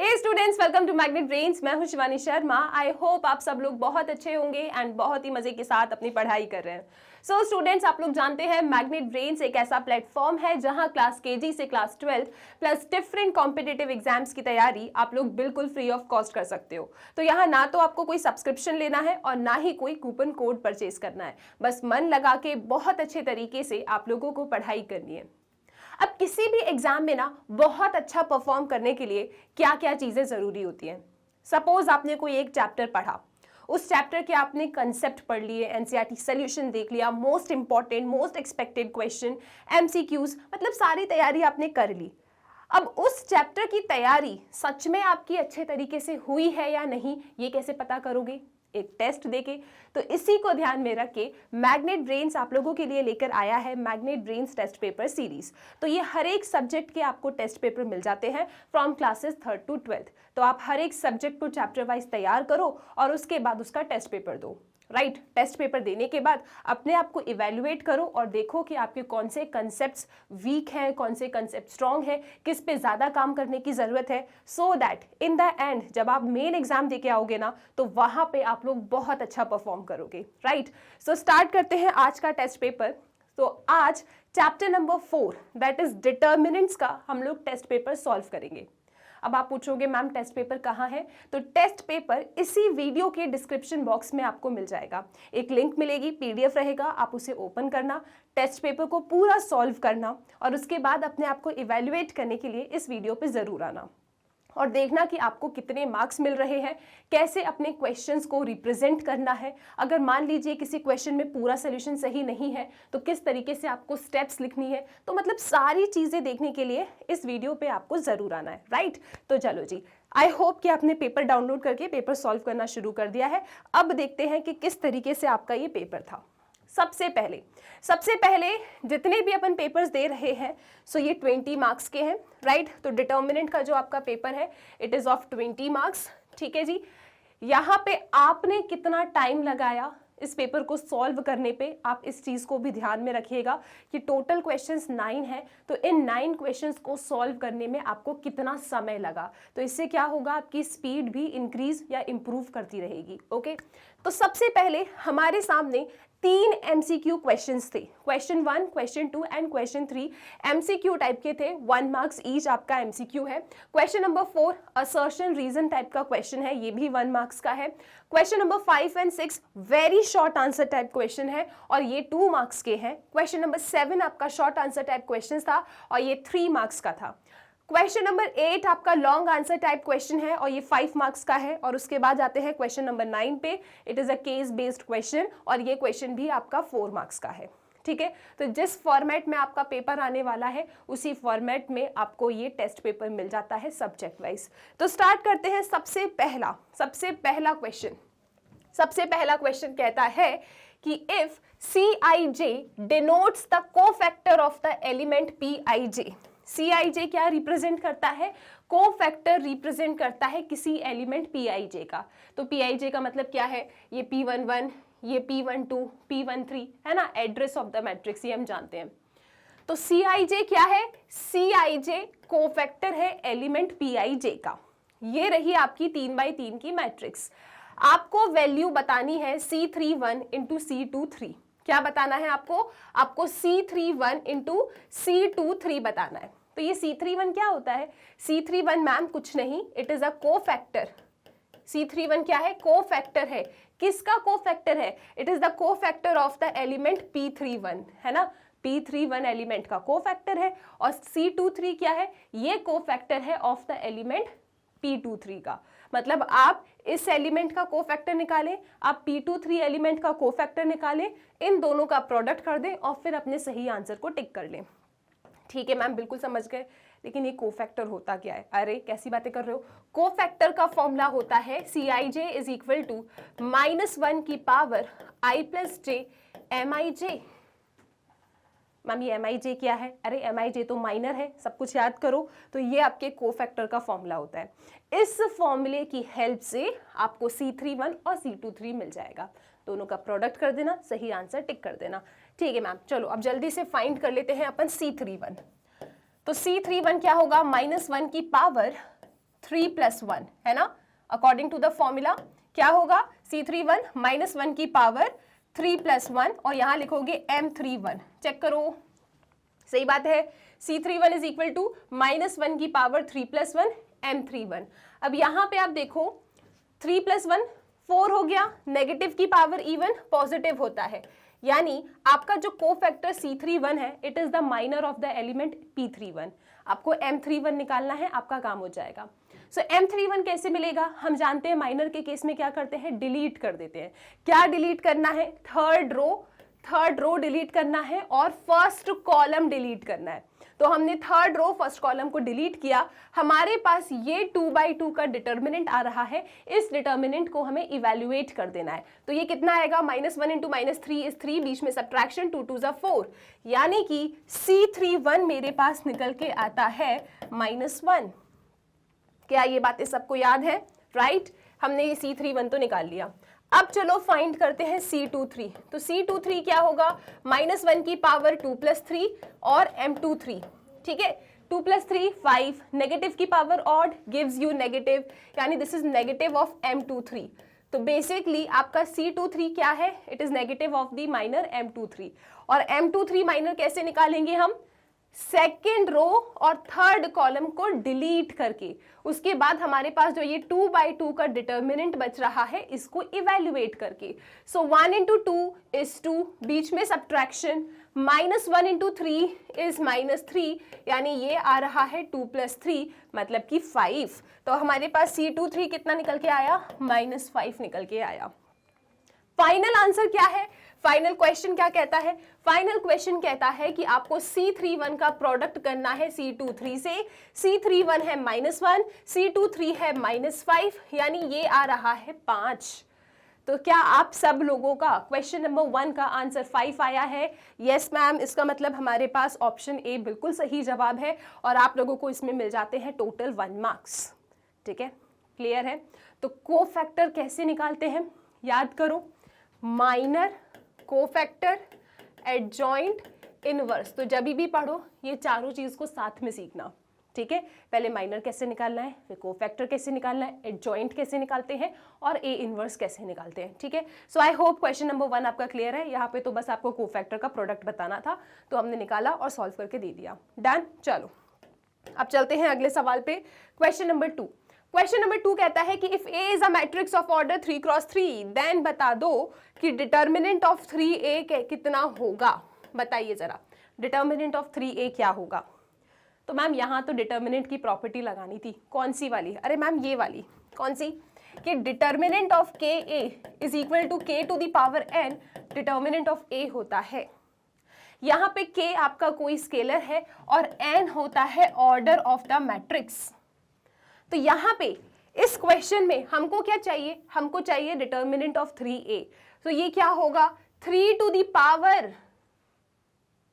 Hey students, welcome to magnet brains. मैं हूं Shivani Sharma. I hope आप सब लोग बहुत अच्छे होंगे एंड बहुत ही मजे के साथ अपनी पढ़ाई कर रहे हैं। सो स्टूडेंट्स, आप लोग जानते हैं मैग्नेट ब्रेन्स एक ऐसा प्लेटफॉर्म है जहां क्लास केजी से class 12 plus different competitive exams की तैयारी आप लोग बिल्कुल फ्री ऑफ कॉस्ट कर सकते हो। तो यहाँ ना तो आपको कोई सब्सक्रिप्शन लेना है और ना ही कोई कूपन कोड परचेज करना है, बस मन लगा के बहुत अच्छे तरीके से आप लोगों को पढ़ाई करनी है। अब किसी भी एग्जाम में ना बहुत अच्छा परफॉर्म करने के लिए क्या क्या चीजें जरूरी होती हैं। सपोज आपने कोई एक चैप्टर पढ़ा, उस चैप्टर के आपने कंसेप्ट पढ़ लिए, एनसीईआरटी सॉल्यूशन देख लिया, most important most expected question, MCQs, मतलब सारी तैयारी आपने कर ली। अब उस चैप्टर की तैयारी सच में आपकी अच्छे तरीके से हुई है या नहीं, ये कैसे पता करोगे? एक टेस्ट देके। तो इसी को ध्यान में रख के मैग्नेट ब्रेन्स आप लोगों के लिए लेकर आया है magnet brains test paper series. तो ये हर एक सब्जेक्ट के आपको टेस्ट पेपर मिल जाते हैं from classes 3rd to 12th। तो आप हर एक सब्जेक्ट को चैप्टर वाइज तैयार करो और उसके बाद उसका टेस्ट पेपर दो। राइट, टेस्ट पेपर देने के बाद अपने आप को इवेल्युएट करो और देखो कि आपके कौन से कंसेप्ट्स वीक हैं, कौन से कंसेप्ट स्ट्रॉन्ग है, किस पे ज़्यादा काम करने की ज़रूरत है, so that in the end जब आप मेन एग्जाम देके आओगे ना तो वहाँ पे आप लोग बहुत अच्छा परफॉर्म करोगे। राइट, सो स्टार्ट करते हैं आज का टेस्ट पेपर। तो आज chapter number 4 that is determinants का हम लोग टेस्ट पेपर सॉल्व करेंगे। अब आप पूछोगे मैम टेस्ट पेपर कहाँ है? तो टेस्ट पेपर इसी वीडियो के डिस्क्रिप्शन बॉक्स में आपको मिल जाएगा। एक लिंक मिलेगी, पीडीएफ रहेगा, आप उसे ओपन करना, टेस्ट पेपर को पूरा सॉल्व करना और उसके बाद अपने आप को इवेल्युएट करने के लिए इस वीडियो पे ज़रूर आना और देखना कि आपको कितने मार्क्स मिल रहे हैं, कैसे अपने क्वेश्चंस को रिप्रेजेंट करना है। अगर मान लीजिए किसी क्वेश्चन में पूरा सोल्यूशन सही नहीं है तो किस तरीके से आपको स्टेप्स लिखनी है। तो मतलब सारी चीज़ें देखने के लिए इस वीडियो पे आपको ज़रूर आना है। राइट, तो चलो जी, आई होप कि आपने पेपर डाउनलोड करके पेपर सॉल्व करना शुरू कर दिया है। अब देखते हैं कि किस तरीके से आपका ये पेपर था। सबसे पहले जितने भी अपन पेपर्स दे रहे हैं सो ये 20 मार्क्स के हैं। राइट, तो डिटर्मिनेंट का जो आपका पेपर है इट इज़ ऑफ 20 मार्क्स। ठीक है जी, यहाँ पे आपने कितना टाइम लगाया इस पेपर को सॉल्व करने पे, आप इस चीज़ को भी ध्यान में रखिएगा कि टोटल क्वेश्चंस 9 हैं, तो इन 9 क्वेश्चंस को सॉल्व करने में आपको कितना समय लगा। तो इससे क्या होगा, आपकी स्पीड भी इंक्रीज या इम्प्रूव करती रहेगी। ओके, तो सबसे पहले हमारे सामने 3 MCQ क्वेश्चंस थे। Question 1, question 2 and question 3 MCQ type के थे। 1 मार्क्स ईच आपका MCQ है। Question number 4 assertion reason type का क्वेश्चन है, ये भी 1 मार्क्स का है। Question number 5 and 6 very short answer type question है और ये 2 मार्क्स के हैं। क्वेश्चन नंबर 7 आपका शॉर्ट आंसर टाइप क्वेश्चन था और ये 3 मार्क्स का था। क्वेश्चन नंबर 8 आपका लॉन्ग आंसर टाइप क्वेश्चन है और ये 5 मार्क्स का है। और उसके बाद जाते हैं क्वेश्चन नंबर 9 पे, it is a case based question और ये क्वेश्चन भी आपका 4 मार्क्स का है। ठीक है, तो जिस फॉर्मेट में आपका पेपर आने वाला है उसी फॉर्मेट में आपको ये टेस्ट पेपर मिल जाता है सब्जेक्ट वाइज। तो स्टार्ट करते हैं। सबसे पहला क्वेश्चन कहता है कि if Cij denotes the cofactor of the element Pij। Cij क्या रिप्रेजेंट करता है? कोफैक्टर रिप्रेजेंट करता है किसी एलिमेंट Pij का। तो Pij का मतलब क्या है? ये P11, ये P12, P13 है ना, एड्रेस ऑफ द मैट्रिक्स, ये हम जानते हैं। तो Cij क्या है? Cij कोफैक्टर है एलिमेंट Pij का। ये रही आपकी 3x3 की मैट्रिक्स। आपको वैल्यू बतानी है C31 इंटू C23। क्या बताना है आपको C31 इंटू C23 बताना है। तो ये C31 क्या होता है? C31 मैम कुछ नहीं, it is a cofactor. C31 क्या है? कोफैक्टर है। किसका कोफैक्टर है? It is the cofactor of the element P31, है ना, P31 एलिमेंट का कोफैक्टर है। और C23 क्या है? ये कोफैक्टर है ऑफ द एलिमेंट P23 का। मतलब आप इस एलिमेंट का कोफैक्टर निकालें, आप P23 एलिमेंट का कोफैक्टर निकालें, इन दोनों का प्रोडक्ट कर दें और फिर अपने सही आंसर को टिक कर लें। ठीक है मैम, बिल्कुल समझ गए, लेकिन ये कोफैक्टर होता क्या है? अरे कैसी बातें कर रहे हो। कोफैक्टर का फॉर्मूला होता है Cij इज इक्वल टू -1 की power i plus J Mij। Ma'am ये Mij क्या है? अरे Mij तो माइनर है, सब कुछ याद करो। तो ये आपके कोफैक्टर का फॉर्मूला होता है। इस फॉर्मूले की हेल्प से आपको C31 और C23 मिल जाएगा। दोनों का प्रोडक्ट कर देना, सही आंसर टिक कर देना। ठीक है मैम, चलो अब जल्दी से फाइंड कर लेते हैं अपन C31। तो C31 क्या होगा? -1 की पावर 3+1 है ना, अकॉर्डिंग टू द फॉर्मूला क्या होगा, C31 -1 की पावर 3+1 और यहाँ लिखोगे M31, चेक करो सही बात है। C31 इज इक्वल टू -1 की पावर 3+1 M31। अब यहाँ पे आप देखो 3+1 4 हो गया, नेगेटिव की पावर इवन पॉजिटिव होता है, यानी आपका जो कोफैक्टर C31 है it is the minor of the element P31। आपको M31 निकालना है, आपका काम हो जाएगा। सो M31 कैसे मिलेगा, हम जानते हैं माइनर के केस में क्या करते हैं, डिलीट कर देते हैं। क्या डिलीट करना है, थर्ड रो डिलीट करना है और फर्स्ट कॉलम डिलीट करना है। तो हमने थर्ड रो फर्स्ट कॉलम को डिलीट किया, हमारे पास ये 2/2 का डिटर्मिनेंट आ रहा है, इस डिटर्मिनेंट को हमें इवैल्यूएट कर देना है। तो ये कितना आएगा, -1 × -3 इज 3, बीच में सब्ट्रैक्शन 2 2 = 4, यानी कि C31 मेरे पास निकल के आता है -1। क्या ये बातें सबको याद है, राइट? हमने ये C31 तो निकाल लिया। अब चलो फाइंड करते हैं C23। तो C23 क्या होगा, -1 की पावर 2 + 3 और M23, ठीक है, 2 + 3 5, नेगेटिव की power odd gives you negative, यानी this is negative of M23। तो बेसिकली आपका C23 क्या है, it is negative of the minor M23। और M23 माइनर कैसे निकालेंगे हम, सेकेंड रो और थर्ड कॉलम को डिलीट करके। उसके बाद हमारे पास जो ये 2/2 का डिटर्मिनेंट बच रहा है इसको इवैल्यूएट करके। सो 1 × 2 इज 2, बीच में सब्ट्रैक्शन, -1 × 3 इज -3, यानी ये आ रहा है 2 + 3 मतलब कि 5। तो हमारे पास C23 कितना निकल के आया, -5 निकल के आया। फाइनल आंसर क्या है, फाइनल क्वेश्चन क्या कहता है, फाइनल क्वेश्चन कहता है कि आपको C31 का प्रोडक्ट करना है C23 से। C31 है -1, C23 है -5, यानी ये आ रहा है 5। तो क्या आप सब लोगों का क्वेश्चन नंबर 1 का आंसर 5 आया है? यस मैम, इसका मतलब हमारे पास ऑप्शन ए बिल्कुल सही जवाब है और आप लोगों को इसमें मिल जाते हैं टोटल 1 मार्क्स। ठीक है, क्लियर है? तो कोफैक्टर कैसे निकालते हैं, याद करो, माइनर, कोफैक्टर, एडजॉइंट, इनवर्स। तो जब भी पढ़ो ये चारों चीज को साथ में सीखना, ठीक है? पहले माइनर कैसे निकालना है, फिर कोफैक्टर कैसे निकालना है, एडजॉइंट कैसे निकालते हैं और ए इनवर्स कैसे निकालते हैं, ठीक है? So I hope question number 1 आपका क्लियर है। यहाँ पे तो बस आपको कोफैक्टर का प्रोडक्ट बताना था, तो हमने निकाला और सॉल्व करके दे दिया। डन। चलो अब चलते हैं अगले सवाल पे, क्वेश्चन नंबर 2। क्वेश्चन नंबर 2 कहता है कि if A is a matrix of order 3 × 3 then बता दो कि डिटर्मिनेंट ऑफ 3A कितना होगा। बताइए जरा, डिटर्मिनेंट ऑफ 3A क्या होगा? तो मैम यहाँ तो डिटर्मिनेंट की प्रॉपर्टी लगानी थी, कौन सी वाली? अरे मैम ये वाली, कौन सी? कि determinant of KA is equal to K to the power n, determinant of A होता है। यहाँ पे K आपका कोई स्केलर है और n होता है ऑर्डर ऑफ द मैट्रिक्स। तो यहाँ पे इस क्वेश्चन में हमको क्या चाहिए, हमको चाहिए डिटर्मिनेंट ऑफ 3A। तो ये क्या होगा, 3 टू द पावर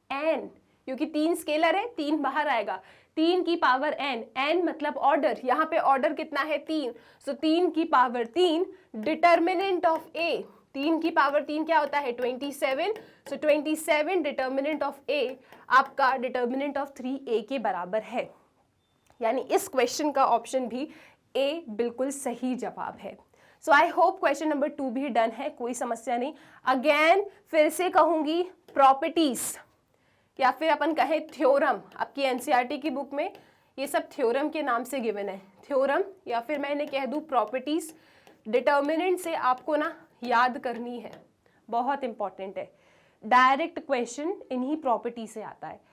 n, क्योंकि 3 स्केलर है, 3 बाहर आएगा, 3 की पावर n, n मतलब ऑर्डर, यहाँ पे ऑर्डर कितना है 3, सो 3 की पावर 3, डिटर्मिनेंट ऑफ A, 3 की पावर 3 क्या होता है 27, सो 27 डिटर्मिनेंट ऑफ A आपका डिटर्मिनेंट ऑफ 3A के बराबर है। यानी इस क्वेश्चन का ऑप्शन भी A बिल्कुल सही जवाब है। So I hope question number 2 भी डन है, कोई समस्या नहीं। अगेन फिर से कहूंगी प्रॉपर्टीज या फिर अपन कहें थ्योरम, आपकी एनसीईआरटी की बुक में ये सब थ्योरम के नाम से गिवन है, थ्योरम या फिर मैं इन्हें कह दूं प्रॉपर्टीज। डिटर्मिनेंट से आपको ना याद करनी है, बहुत इंपॉर्टेंट है। डायरेक्ट क्वेश्चन इन्हीं प्रॉपर्टी से आता है।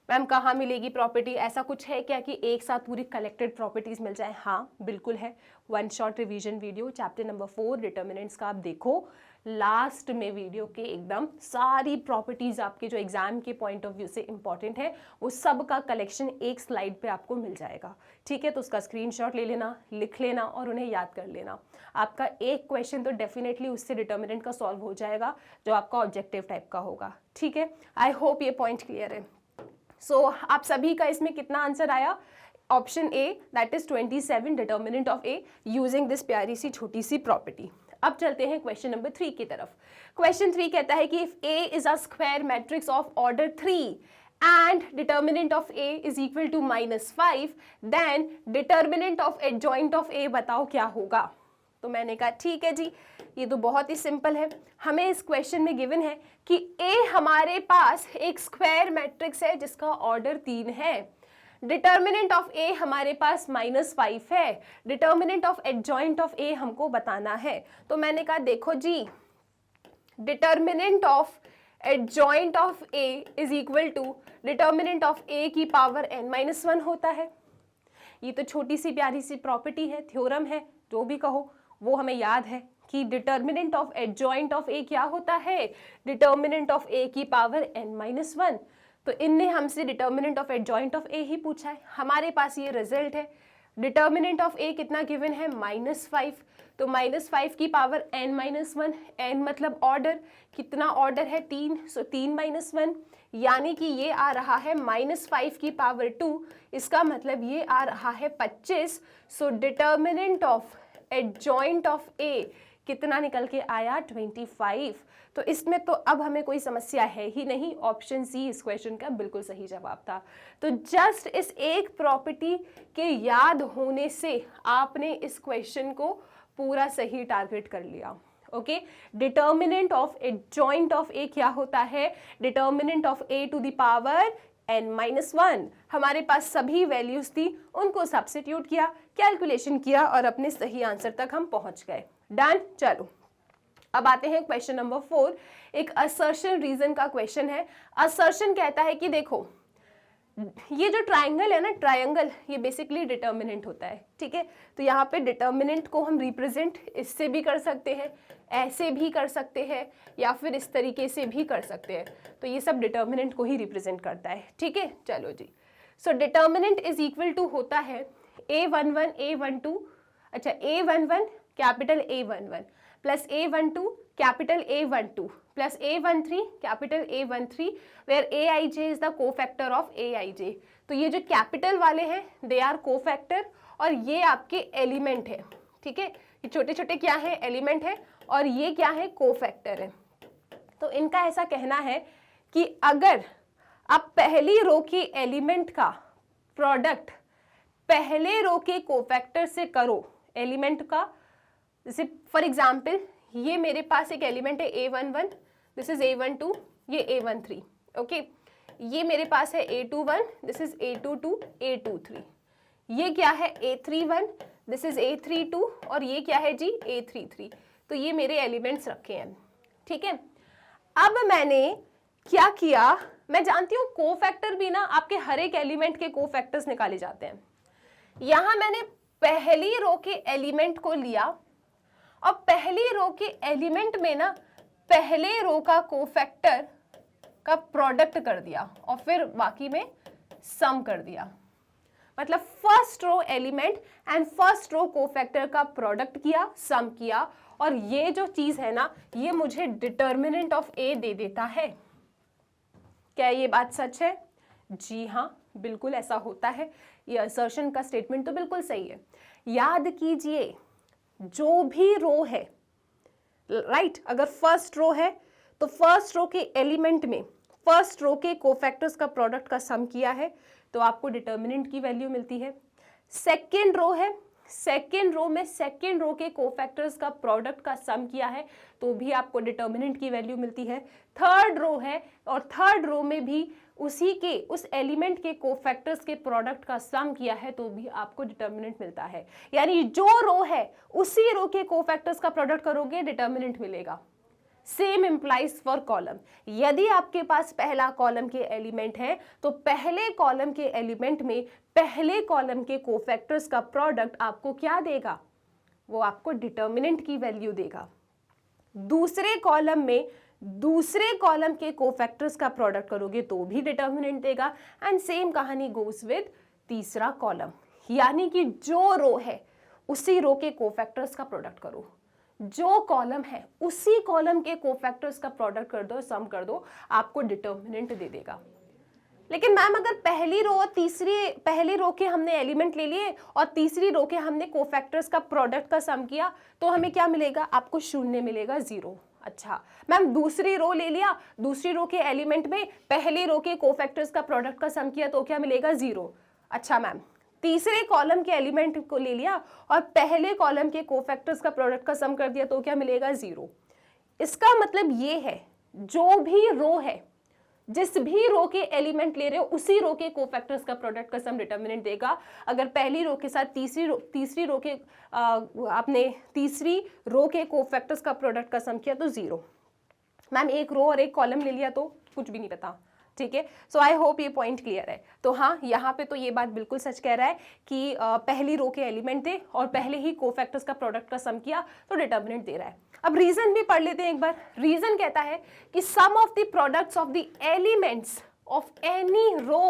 मैम कहाँ मिलेगी प्रॉपर्टी, ऐसा कुछ है क्या कि एक साथ पूरी कलेक्टेड प्रॉपर्टीज मिल जाए? हाँ बिल्कुल है। 1 shot revision video chapter number 4 determinants का आप देखो, लास्ट में वीडियो के एकदम सारी प्रॉपर्टीज आपके जो एग्जाम के पॉइंट ऑफ व्यू से इंपॉर्टेंट है वो सब का कलेक्शन एक स्लाइड पे आपको मिल जाएगा, ठीक है? तो उसका स्क्रीनशॉट ले लेना, लिख लेना और उन्हें याद कर लेना। आपका एक क्वेश्चन तो डेफिनेटली उससे डिटर्मिनेंट का सॉल्व हो जाएगा जो आपका ऑब्जेक्टिव टाइप का होगा, ठीक है? आई होप ये पॉइंट क्लियर है। सो आप सभी का इसमें कितना आंसर आया? Option A, that is 27 determinant of A using this प्यारी सी छोटी सी प्रॉपर्टी। अब चलते हैं क्वेश्चन नंबर 3 की तरफ। क्वेश्चन 3 कहता है कि if A is a square matrix of order 3 and determinant of A is equal to -5, then determinant of adjoint of A बताओ क्या होगा। तो मैंने कहा ठीक है जी, ये तो बहुत ही सिंपल है। हमें इस क्वेश्चन में गिवन है कि A हमारे पास एक स्क्वायर मैट्रिक्स है जिसका ऑर्डर 3 है, डिटर्मिनेंट ऑफ A हमारे पास -5 है, determinant of adjoint of A हमको बताना है। तो मैंने कहा देखो जी, determinant of adjoint of A is equal to determinant of A की पावर n-1 होता है। ये तो छोटी सी प्यारी सी प्रॉपर्टी है, थ्योरम है, जो भी कहो, वो हमें याद है कि determinant of adjoint of A क्या होता है, डिटर्मिनेंट ऑफ A की पावर n-1। तो इनने हमसे determinant of adjoint of A ही पूछा है, हमारे पास ये रिजल्ट है। डिटर्मिनेंट ऑफ A कितना गिवन है, -5, तो -5 की पावर n-1, n मतलब ऑर्डर, कितना ऑर्डर है 3, सो 3 - 1, यानी कि ये आ रहा है -5 की पावर 2, इसका मतलब ये आ रहा है 25। So determinant of adjoint of A कितना निकल के आया, 25। तो इसमें तो अब हमें कोई समस्या है ही नहीं, ऑप्शन सी इस क्वेश्चन का बिल्कुल सही जवाब था। तो जस्ट इस एक प्रॉपर्टी के याद होने से आपने इस क्वेश्चन को पूरा सही टारगेट कर लिया। Okay, determinant of adjoint of A क्या होता है, determinant of A to the power n-1। हमारे पास सभी वैल्यूज थी, उनको सब्स्टिट्यूट किया, कैलकुलेशन किया और अपने सही आंसर तक हम पहुंच गए। डन। चलो अब आते हैं क्वेश्चन नंबर 4। एक असर्शन रीजन का क्वेश्चन है। असर्शन कहता है कि देखो, ये जो ट्राइंगल है ना, ट्राइंगल, ये बेसिकली डिटर्मिनेंट होता है, ठीक है। तो यहाँ पे डिटर्मिनेंट को हम रिप्रेजेंट इससे भी कर सकते हैं, ऐसे भी कर सकते हैं, या फिर इस तरीके से भी कर सकते हैं। तो ये सब डिटर्मिनेंट को ही रिप्रेजेंट करता है, ठीक है। चलो जी, so determinant is equal to होता है A11 A12, अच्छा A11 capital A11 plus A12 capital A12 plus A13 capital A13, where Aij is the cofactor of Aij। तो ये जो कैपिटल वाले हैं दे आर कोफैक्टर और ये आपके एलिमेंट है, ठीक है। ये छोटे छोटे क्या है, एलिमेंट है, और ये क्या है, कोफैक्टर है। तो इनका ऐसा कहना है कि अगर आप पहली रो के एलिमेंट का प्रोडक्ट पहले रो के कोफैक्टर से करो, एलिमेंट का, जैसे फॉर एग्जाम्पल ये मेरे पास एक एलिमेंट है A11, दिस इज A12, ये A13, ओके। ये मेरे पास है A21, this is A22, A23। ये क्या है, A31, दिस इज A32, और ये क्या है जी, A33। तो ये मेरे एलिमेंट्स रखे हैं, ठीक है। अब मैंने क्या किया, मैं जानती हूँ कोफैक्टर भी ना आपके हर एक एलिमेंट के कोफैक्टर्स निकाले जाते हैं। यहां मैंने पहली रो के एलिमेंट को लिया और पहली रो के एलिमेंट में ना पहले रो का कोफैक्टर का प्रोडक्ट कर दिया और फिर बाकी में सम कर दिया। मतलब first row element and first row cofactor का प्रोडक्ट किया, सम किया, और ये जो चीज है ना, ये मुझे डिटर्मिनेंट ऑफ A दे देता है। क्या ये बात सच है? जी हाँ, बिल्कुल ऐसा होता है। ये असर्शन का स्टेटमेंट तो बिल्कुल सही है। याद कीजिए, जो भी रो है, राइट, अगर फर्स्ट रो है तो फर्स्ट रो के एलिमेंट में फर्स्ट रो के कोफैक्टर्स का प्रोडक्ट का सम किया है तो आपको डिटर्मिनेंट की वैल्यू मिलती है। सेकेंड रो है, सेकेंड रो में सेकेंड रो के कोफैक्टर्स का प्रोडक्ट का सम किया है तो भी आपको डिटर्मिनेंट की वैल्यू मिलती है। थर्ड रो है और थर्ड रो में भी उसी के उस एलिमेंट के कोफैक्टर्स के प्रोडक्ट का सम किया है तो भी आपको डिटर्मिनेंट मिलता है। यानी जो रो है उसी रो के कोफैक्टर्स का प्रोडक्ट करोगे डिटर्मिनेंट मिलेगा। Same implies for column. यदि आपके पास पहला कॉलम के एलिमेंट है तो पहले कॉलम के एलिमेंट में पहले कॉलम के कोफैक्टर्स का प्रोडक्ट आपको क्या देगा? वो आपको डिटर्मिनेंट की वैल्यू देगा। दूसरे कॉलम में दूसरे कॉलम के कोफैक्टर्स का प्रोडक्ट करोगे तो भी डिटर्मिनेंट देगा। एंड सेम कहानी गोज विद तीसरा कॉलम। यानी कि जो रो है उसी रो के कोफैक्टर्स का प्रोडक्ट करो, जो कॉलम है उसी कॉलम के कोफैक्टर्स का प्रोडक्ट कर दो, सम कर दो, आपको डिटर्मिनेंट दे देगा। लेकिन मैम अगर पहली रो और पहली रो के हमने एलिमेंट ले लिए और तीसरी रो के हमने कोफैक्टर्स का प्रोडक्ट का सम किया तो हमें क्या मिलेगा? आपको शून्य मिलेगा, जीरो। अच्छा मैम, दूसरी रो ले लिया, दूसरी रो के एलिमेंट में पहली रो के कोफैक्टर्स का प्रोडक्ट का सम किया तो क्या मिलेगा? 0। अच्छा मैम, तीसरे कॉलम के एलिमेंट को ले लिया और पहले कॉलम के कोफैक्टर्स का प्रोडक्ट का सम कर दिया तो क्या मिलेगा? 0। इसका मतलब ये है जो भी रो है, जिस भी रो के एलिमेंट ले रहे हो उसी रो के कोफैक्टर्स का प्रोडक्ट का सम डिटरमिनेंट देगा। अगर पहली रो के साथ तीसरी रो के आपने तीसरी रो के कोफैक्टर्स का प्रोडक्ट का सम किया तो 0। मैम एक रो और एक कॉलम ले लिया तो कुछ भी नहीं पता, ठीक है। सो आई होप ये पॉइंट क्लियर है। तो हाँ, यहाँ पे तो ये बात बिल्कुल सच कह रहा है कि पहली रो के एलिमेंट थे और पहले ही कोफैक्टर्स का प्रोडक्ट का सम किया तो डिटरमिनेंट दे रहा है। अब रीजन भी पढ़ लेते हैं एक बार। रीजन कहता है कि sum of the products of the elements of any row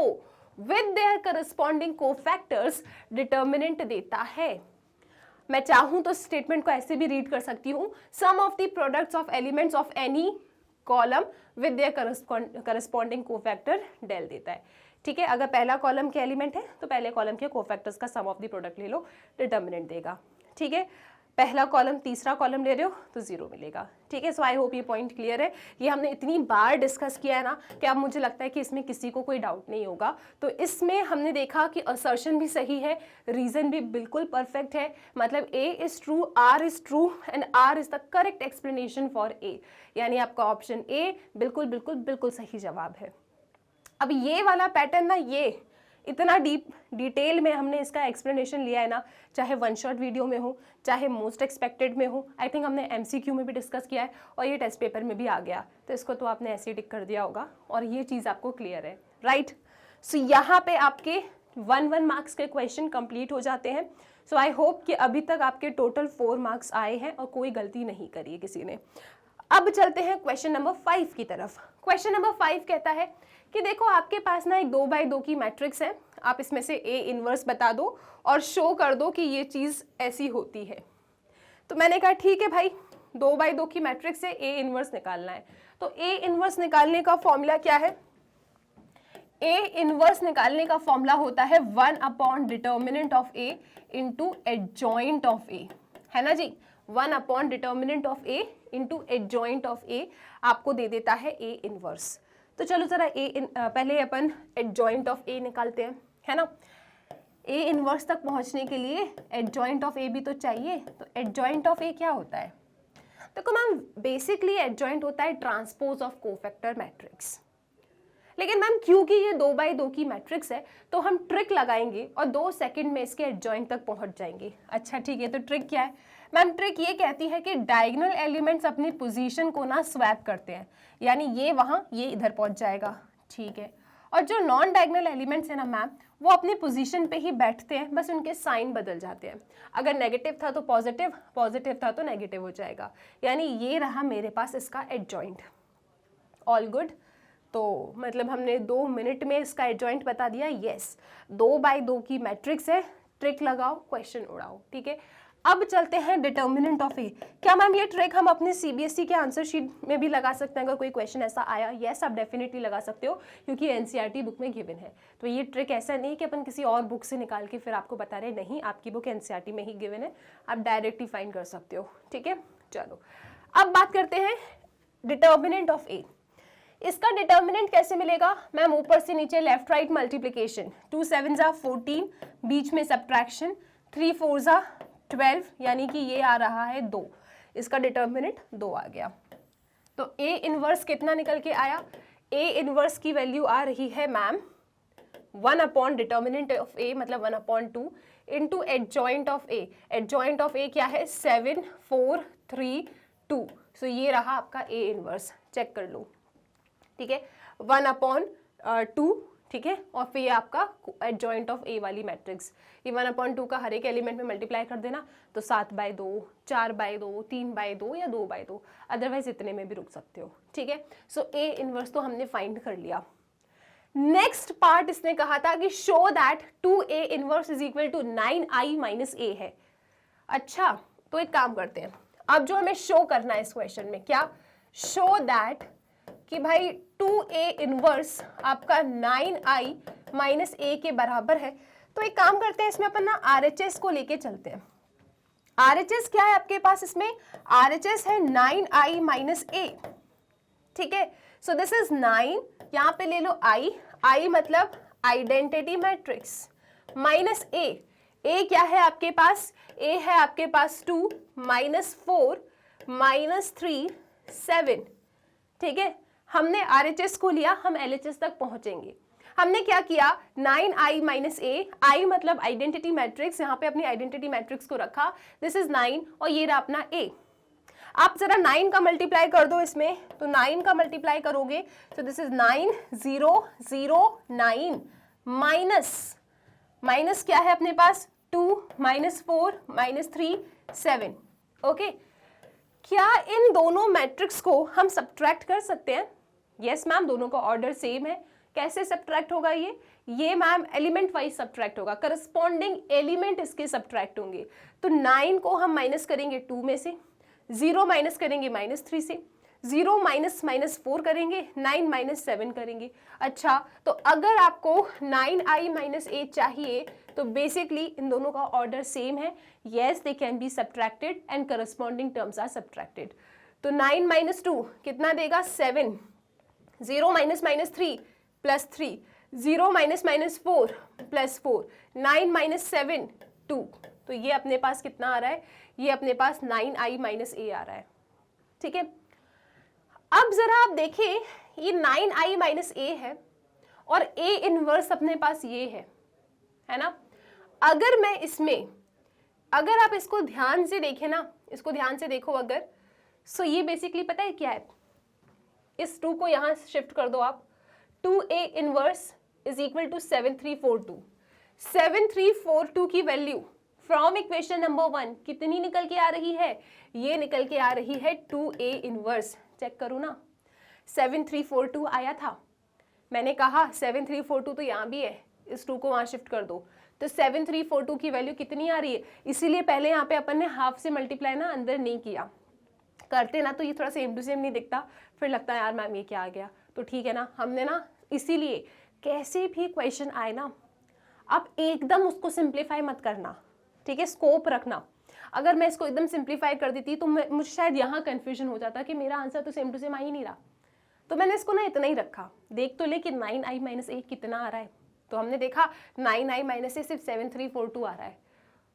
with their corresponding cofactors determinant देता है। मैं चाहूं तो स्टेटमेंट को ऐसे भी रीड कर सकती हूं, sum of the products of elements of any column with their corresponding cofactor डेल देता है, ठीक है। अगर पहला कॉलम के एलिमेंट है तो पहले कॉलम के कोफैक्टर्स का सम ऑफ द प्रोडक्ट ले लो, डिटरमिनेंट देगा, ठीक है। पहला कॉलम तीसरा कॉलम ले रहे हो तो 0 मिलेगा, ठीक है। सो आई होप ये पॉइंट क्लियर है। ये हमने इतनी बार डिस्कस किया है ना कि अब मुझे लगता है कि इसमें किसी को कोई डाउट नहीं होगा। तो इसमें हमने देखा कि असर्शन भी सही है, रीजन भी बिल्कुल परफेक्ट है, मतलब A is true, R is true and R is the correct explanation for A, यानी आपका ऑप्शन A बिल्कुल बिल्कुल बिल्कुल सही जवाब है। अब ये वाला पैटर्न ना, ये इतना डिटेल में हमने इसका एक्सप्लेनेशन लिया है ना, चाहे वन शॉट वीडियो में हो, चाहे मोस्ट एक्सपेक्टेड में हो, आई थिंक हमने MCQ में भी डिस्कस किया है और ये टेस्ट पेपर में भी आ गया, तो इसको तो आपने ऐसे ही टिक कर दिया होगा और ये चीज़ आपको क्लियर है, राइट। सो यहाँ पे आपके 1 मार्क्स के क्वेश्चन कंप्लीट हो जाते हैं। सो आई होप कि अभी तक आपके टोटल 4 मार्क्स आए हैं और कोई गलती नहीं करी है किसी ने। अब चलते हैं क्वेश्चन नंबर 5 की तरफ। क्वेश्चन नंबर 5 कहता है कि देखो आपके पास ना एक 2x2 की मैट्रिक्स है, आप इसमें से A इनवर्स बता दो और शो कर दो कि ये चीज़ ऐसी होती है। तो मैंने कहा ठीक है भाई, 2x2 की मैट्रिक्स से A इनवर्स निकालना है। तो A इनवर्स निकालने का फॉर्मूला क्या है? A इनवर्स निकालने का फॉर्मूला होता है 1 determinant of A into adjoint of A, है ना जी। 1 determinant of A into adjoint of A आपको दे देता है A इनवर्स। तो चलो जरा पहले अपन एडजॉइंट ऑफ A निकालते हैं, है ना। A इनवर्स तक पहुंचने के लिए एडजॉइंट ऑफ A भी तो चाहिए। तो एडजॉइंट ऑफ A क्या होता है? देखो मैम, बेसिकली एडजॉइंट होता है ट्रांसपोज ऑफ कोफैक्टर मैट्रिक्स। लेकिन मैम क्योंकि ये 2x2 की मैट्रिक्स है तो हम ट्रिक लगाएंगे और 2 सेकंड में इसके एडजॉइंट तक पहुंच जाएंगे। अच्छा ठीक है, तो ट्रिक क्या है मैम? ट्रिक ये कहती है कि डायगोनल एलिमेंट्स अपनी पोजीशन को ना स्वैप करते हैं, यानी ये वहाँ ये इधर पहुंच जाएगा, ठीक है। और जो नॉन डायगोनल एलिमेंट्स है ना मैम, वो अपनी पोजीशन पे ही बैठते हैं, बस उनके साइन बदल जाते हैं। अगर नेगेटिव था तो पॉजिटिव, पॉजिटिव था तो नेगेटिव हो जाएगा, यानी ये रहा मेरे पास इसका एडजॉइंट। All good. तो मतलब हमने 2 मिनट में इसका एडजॉइंट बता दिया। येस, 2x2 की मैट्रिक्स है, ट्रिक लगाओ, क्वेश्चन उड़ाओ, ठीक है। अब चलते हैं डिटर्मिनेंट ऑफ ए। क्या मैम ये ट्रिक हम अपने CBSE के आंसर शीट में भी लगा सकते हैं अगर कोई क्वेश्चन ऐसा आया? येस, आप डेफिनेटली लगा सकते हो क्योंकि NCERT बुक में गिवन है। तो ये ट्रिक ऐसा नहीं कि अपन किसी और बुक से निकाल के फिर आपको बता रहे, नहीं, आपकी बुक NCERT में ही गिवन है, आप डायरेक्टली फाइंड कर सकते हो, ठीक है। चलो अब बात करते हैं डिटर्मिनेंट ऑफ ए। इसका डिटर्मिनेंट कैसे मिलेगा मैम? ऊपर से नीचे लेफ्ट राइट मल्टीप्लिकेशन, 2 7 14, बीच में सब्ट्रैक्शन, 3 4 12, यानी कि ये आ रहा है 2। इसका डिटर्मिनेंट 2 आ गया। तो A इनवर्स कितना निकल के आया? A इनवर्स की वैल्यू आ रही है मैम 1 डिटर्मिनेंट ऑफ A मतलब 1/2 into adjoint of A। Adjoint of A क्या है? 7 4 3 2। सो ये रहा आपका A इनवर्स, चेक कर लो, ठीक है। 1/2, ठीक है, और फिर ये आपका एडजॉइंट ऑफ A वाली मैट्रिक्स। ये 1/2 का हर एक एलिमेंट में मल्टीप्लाई कर देना तो 7/2, 4/2, 3/2 या 2/2, अदरवाइज इतने में भी रुक सकते हो, ठीक है। सो A इनवर्स तो हमने फाइंड कर लिया। नेक्स्ट पार्ट इसने कहा था कि show that 2A inverse is equal to 9i minus A है। अच्छा, तो एक काम करते हैं, अब जो हमें शो करना है इस क्वेश्चन में, क्या शो दैट कि भाई 2A इनवर्स आपका 9i माइनस A के बराबर है। तो एक काम करते हैं, इसमें अपन ना RHS को लेके चलते हैं। RHS क्या है आपके पास इसमें? RHS है 9i माइनस a, ठीक है। सो दिस इज 9, यहाँ पे ले लो I मतलब आइडेंटिटी मैट्रिक्स, माइनस a क्या है आपके पास? a है आपके पास 2 माइनस 4 माइनस 3 7, ठीक है। हमने RHS को लिया, हम LHS तक पहुंचेंगे। हमने क्या किया? 9i माइनस a, I मतलब आइडेंटिटी मैट्रिक्स, यहाँ पे अपनी आइडेंटिटी मैट्रिक्स को रखा, दिस इज 9 और ये रहा अपना a। आप जरा 9 का मल्टीप्लाई कर दो इसमें, तो 9 का मल्टीप्लाई करोगे तो दिस इज 9 0 0 9 माइनस क्या है अपने पास? 2 माइनस 4 माइनस 3 7, ओके। क्या इन दोनों मैट्रिक्स को हम सब्ट्रैक्ट कर सकते हैं? यस मैम, दोनों का ऑर्डर सेम है। कैसे सब्ट्रैक्ट होगा ये मैम एलिमेंट वाइज सब्ट्रैक्ट होगा, करस्पॉन्डिंग एलिमेंट इसके सब्ट्रैक्ट होंगे। तो 9 को हम माइनस करेंगे 2 में से, 0 माइनस करेंगे माइनस 3 से, 0 माइनस माइनस 4 करेंगे, 9 माइनस 7 करेंगे। अच्छा, तो अगर आपको 9i माइनस 8 चाहिए तो बेसिकली इन दोनों का ऑर्डर सेम है। Yes, they can be subtracted and corresponding terms are subtracted. तो 9 माइनस 2 कितना देगा? 7, 0 minus minus 3 plus 3, 0 minus minus 4 plus 4, 9 minus 7 2। तो ये अपने पास कितना आ रहा है? ये अपने पास 9i माइनस a आ रहा है, ठीक है। अब जरा आप देखें, ये 9i माइनस a है और a इनवर्स अपने पास ये है ना। अगर मैं इसमें, अगर आप इसको ध्यान से देखें ना, इसको ध्यान से देखो अगर, सो ये बेसिकली पता है क्या है? इस 2 को यहां शिफ्ट कर दो आप, 2a inverse is equal to 7342। 7342 की वैल्यू फ्रॉम इक्वेशन नंबर 1 कितनी निकल के आ रही है? ये निकल के आ रही है 2a इनवर्स। चेक करो ना, 7342 आया था, मैंने कहा 7342 तो यहाँ भी है, इस 2 को वहाँ शिफ्ट कर दो, तो 7342 की वैल्यू कितनी आ रही है? इसीलिए पहले यहाँ पे अपन ने हाफ से मल्टीप्लाई ना अंदर नहीं किया, करते ना तो ये थोड़ा सेम टू सेम नहीं दिखता, फिर लगता है यार मैम ये क्या आ गया। तो ठीक है ना, हमने ना इसीलिए कैसे भी क्वेश्चन आए ना, आप एकदम उसको सिंप्लीफाई मत करना, ठीक है, स्कोप रखना। अगर मैं इसको एकदम सिंप्लीफाई कर देती तो मुझे शायद यहाँ कंफ्यूजन हो जाता कि मेरा आंसर तो सेम टू सेम आ ही नहीं रहा। तो मैंने इसको ना इतना ही रखा, देख तो ले कि 9i माइनस a कितना आ रहा है। तो हमने देखा 9i माइनस a सिर्फ 7342 आ रहा है,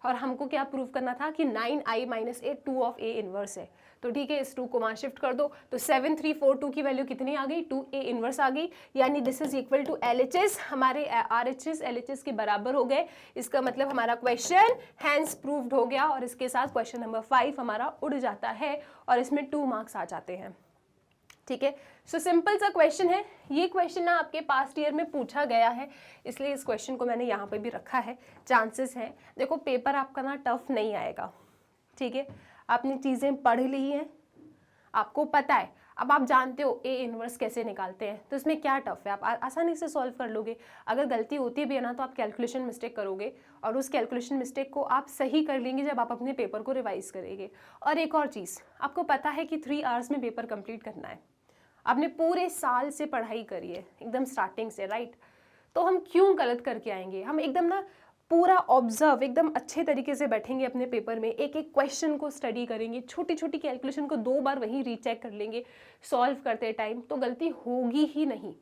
और हमको क्या प्रूव करना था कि 9i minus a 2 of a inverse है। तो ठीक है, इस 2 को वहाँ शिफ्ट कर दो, तो 7342 की वैल्यू कितनी आ गई? 2a इनवर्स आ गई, यानी this is equal to LHS, हमारे RHS LHS के बराबर हो गए। इसका मतलब हमारा क्वेश्चन हैंस प्रूव्ड हो गया, और इसके साथ क्वेश्चन नंबर 5 हमारा उड़ जाता है और इसमें 2 मार्क्स आ जाते हैं, ठीक है। सो सिंपल सा क्वेश्चन है, ये क्वेश्चन ना आपके पास्ट ईयर में पूछा गया है, इसलिए इस क्वेश्चन को मैंने यहाँ पे भी रखा है। चांसेस हैं, देखो पेपर आपका ना टफ नहीं आएगा, ठीक है, आपने चीज़ें पढ़ ली हैं, आपको पता है, अब आप जानते हो ए इनवर्स कैसे निकालते हैं, तो इसमें क्या टफ है, आप आसानी से सॉल्व कर लोगे। अगर गलती होती भी है ना तो आप कैलकुलेशन मिस्टेक करोगे, और उस कैलकुलेशन मिस्टेक को आप सही कर लेंगे जब आप अपने पेपर को रिवाइज करेंगे। और एक और चीज़, आपको पता है कि 3 आवर्स में पेपर कंप्लीट करना है, आपने पूरे साल से पढ़ाई करी है एकदम स्टार्टिंग से, राइट। तो हम क्यों गलत करके आएंगे? हम एकदम ना पूरा ऑब्जर्व एकदम अच्छे तरीके से बैठेंगे अपने पेपर में, एक एक क्वेश्चन को स्टडी करेंगे, छोटी छोटी कैलकुलेशन को 2 बार वहीं रीचेक कर लेंगे सॉल्व करते टाइम, तो गलती होगी ही नहीं।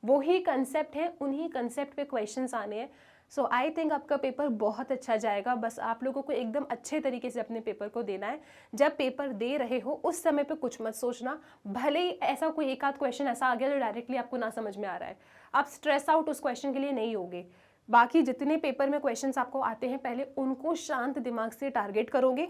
वही कंसेप्ट है, उन्हीं कंसेप्ट पे क्वेश्चंस आने हैं। सो आई थिंक आपका पेपर बहुत अच्छा जाएगा, बस आप लोगों को एकदम अच्छे तरीके से अपने पेपर को देना है। जब पेपर दे रहे हो उस समय पे कुछ मत सोचना, भले ही ऐसा कोई एक आध क्वेश्चन ऐसा आ गया जो डायरेक्टली आपको ना समझ में आ रहा है, आप स्ट्रेस आउट उस क्वेश्चन के लिए नहीं होगे। बाकी जितने पेपर में क्वेश्चंस आपको आते हैं पहले उनको शांत दिमाग से टारगेट करोगे,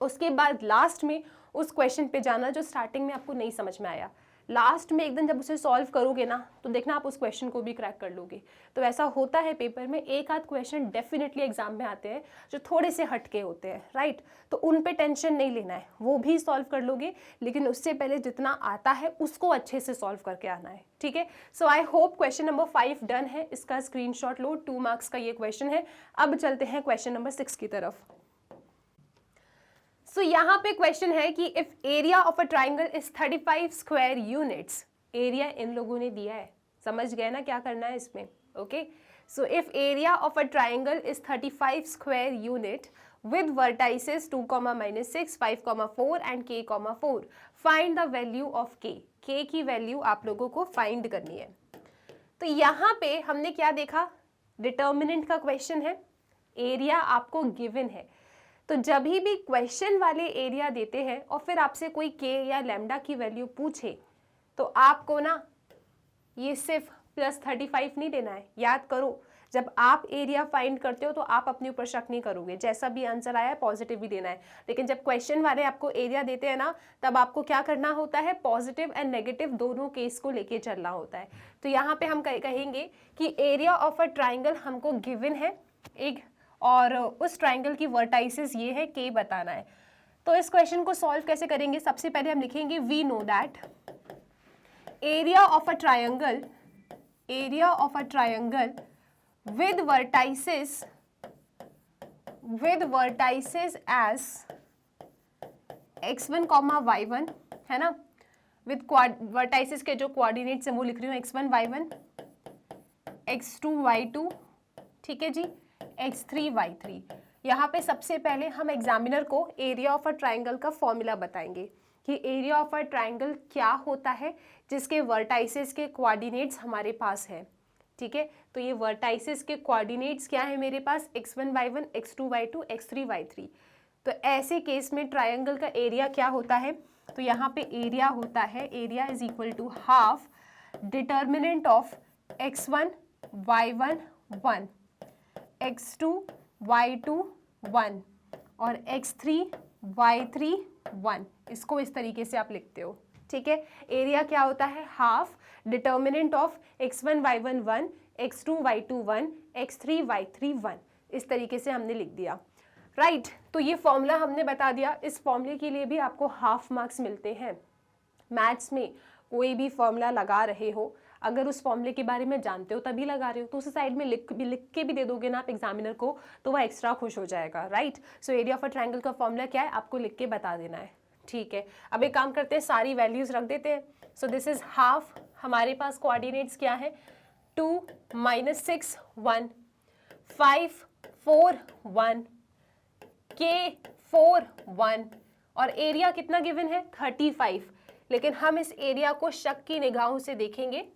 उसके बाद लास्ट में उस क्वेश्चन पे जाना जो स्टार्टिंग में आपको नहीं समझ में आया, लास्ट में एकदम जब उसे सॉल्व करोगे ना तो देखना आप उस क्वेश्चन को भी क्रैक कर लोगे। तो ऐसा होता है पेपर में, एक आध क्वेश्चन डेफिनेटली एग्जाम में आते हैं जो थोड़े से हटके होते हैं, राइट, तो उन पे टेंशन नहीं लेना है, वो भी सॉल्व कर लोगे, लेकिन उससे पहले जितना आता है उसको अच्छे से सॉल्व करके आना है, ठीक है। So I hope question number 5 done है, इसका स्क्रीनशॉट लो, 2 मार्क्स का ये क्वेश्चन है। अब चलते हैं क्वेश्चन नंबर 6 की तरफ। सो यहाँ पे क्वेश्चन है कि if area of a triangle is 35 square units, area in लोगों ने दिया है, समझ गए ना क्या करना है इसमें, okay. So if area of a triangle is 35 square unit, with vertices 2, -6, 5, 4 and k, 4. Find the value of k. k की वैल्यू आप लोगों को फाइंड करनी है। तो यहाँ पे हमने क्या देखा, डिटर्मिनेंट का क्वेश्चन है, एरिया आपको गिवन है। तो जब भी क्वेश्चन वाले एरिया देते हैं और फिर आपसे कोई के या लैम्डा की वैल्यू पूछे तो आपको ना ये सिर्फ +35 नहीं देना है। याद करो, जब आप एरिया फाइंड करते हो तो आप अपने ऊपर शक नहीं करोगे, जैसा भी आंसर आया है पॉजिटिव भी देना है। लेकिन जब क्वेश्चन वाले आपको एरिया देते हैं ना, तब आपको क्या करना होता है, पॉजिटिव एंड नेगेटिव दोनों केस को लेके चलना होता है। तो यहाँ पे हम कहेंगे कि एरिया ऑफ अ ट्राइंगल हमको गिवन है एक, और उस ट्राइंगल की वर्टाइसेस ये है, के बताना है। तो इस क्वेश्चन को सॉल्व कैसे करेंगे, सबसे पहले हम लिखेंगे we know that area of a triangle with vertices as x1, y1 है ना, विद वर्टाइसेस के जो कोऑर्डिनेट्स हैं वो लिख रही हूँ, x1, y1, x2, y2, ठीक है जी, x3, y3। यहाँ पे सबसे पहले हम एग्जामिनर को एरिया ऑफ अ ट्राइंगल का फॉर्मूला बताएंगे कि एरिया ऑफ अ ट्राइंगल क्या होता है जिसके वर्टाइसेस के कोऑर्डिनेट्स हमारे पास है। ठीक है, तो ये वर्टाइसेस के कोऑर्डिनेट्स क्या है मेरे पास, x1, y1, x2, y2, x3, y3। तो ऐसे केस में ट्राइंगल का एरिया क्या होता है, तो यहाँ पे एरिया होता है, area is equal to half determinant of x1, y1 1, x2, y2 1 और x3, y3 1। इसको इस तरीके से आप लिखते हो। ठीक है, एरिया क्या होता है, half determinant of x1, y1 1, x2, y2 1, x3, y3 1। इस तरीके से हमने लिख दिया, राइट। तो ये फॉर्मूला हमने बता दिया। इस फॉर्मूले के लिए भी आपको हाफ मार्क्स मिलते हैं। मैथ्स में कोई भी फॉर्मूला लगा रहे हो, अगर उस फॉर्मूले के बारे में जानते हो तभी लगा रहे हो, तो उस साइड में लिख के भी दे दोगे ना आप एग्जामिनर को, तो वह एक्स्ट्रा खुश हो जाएगा, right. So area of a triangle का फॉर्मूला क्या है, आपको लिख के बता देना है। ठीक है, अब एक काम करते हैं, सारी वैल्यूज रख देते हैं। सो दिस इज हाफ, हमारे पास कोऑर्डिनेट्स क्या है, 2, -6 1, 5 4 1, k 4 1 और एरिया कितना गिवन है, 35। लेकिन हम इस एरिया को शक की निगाहों से देखेंगे,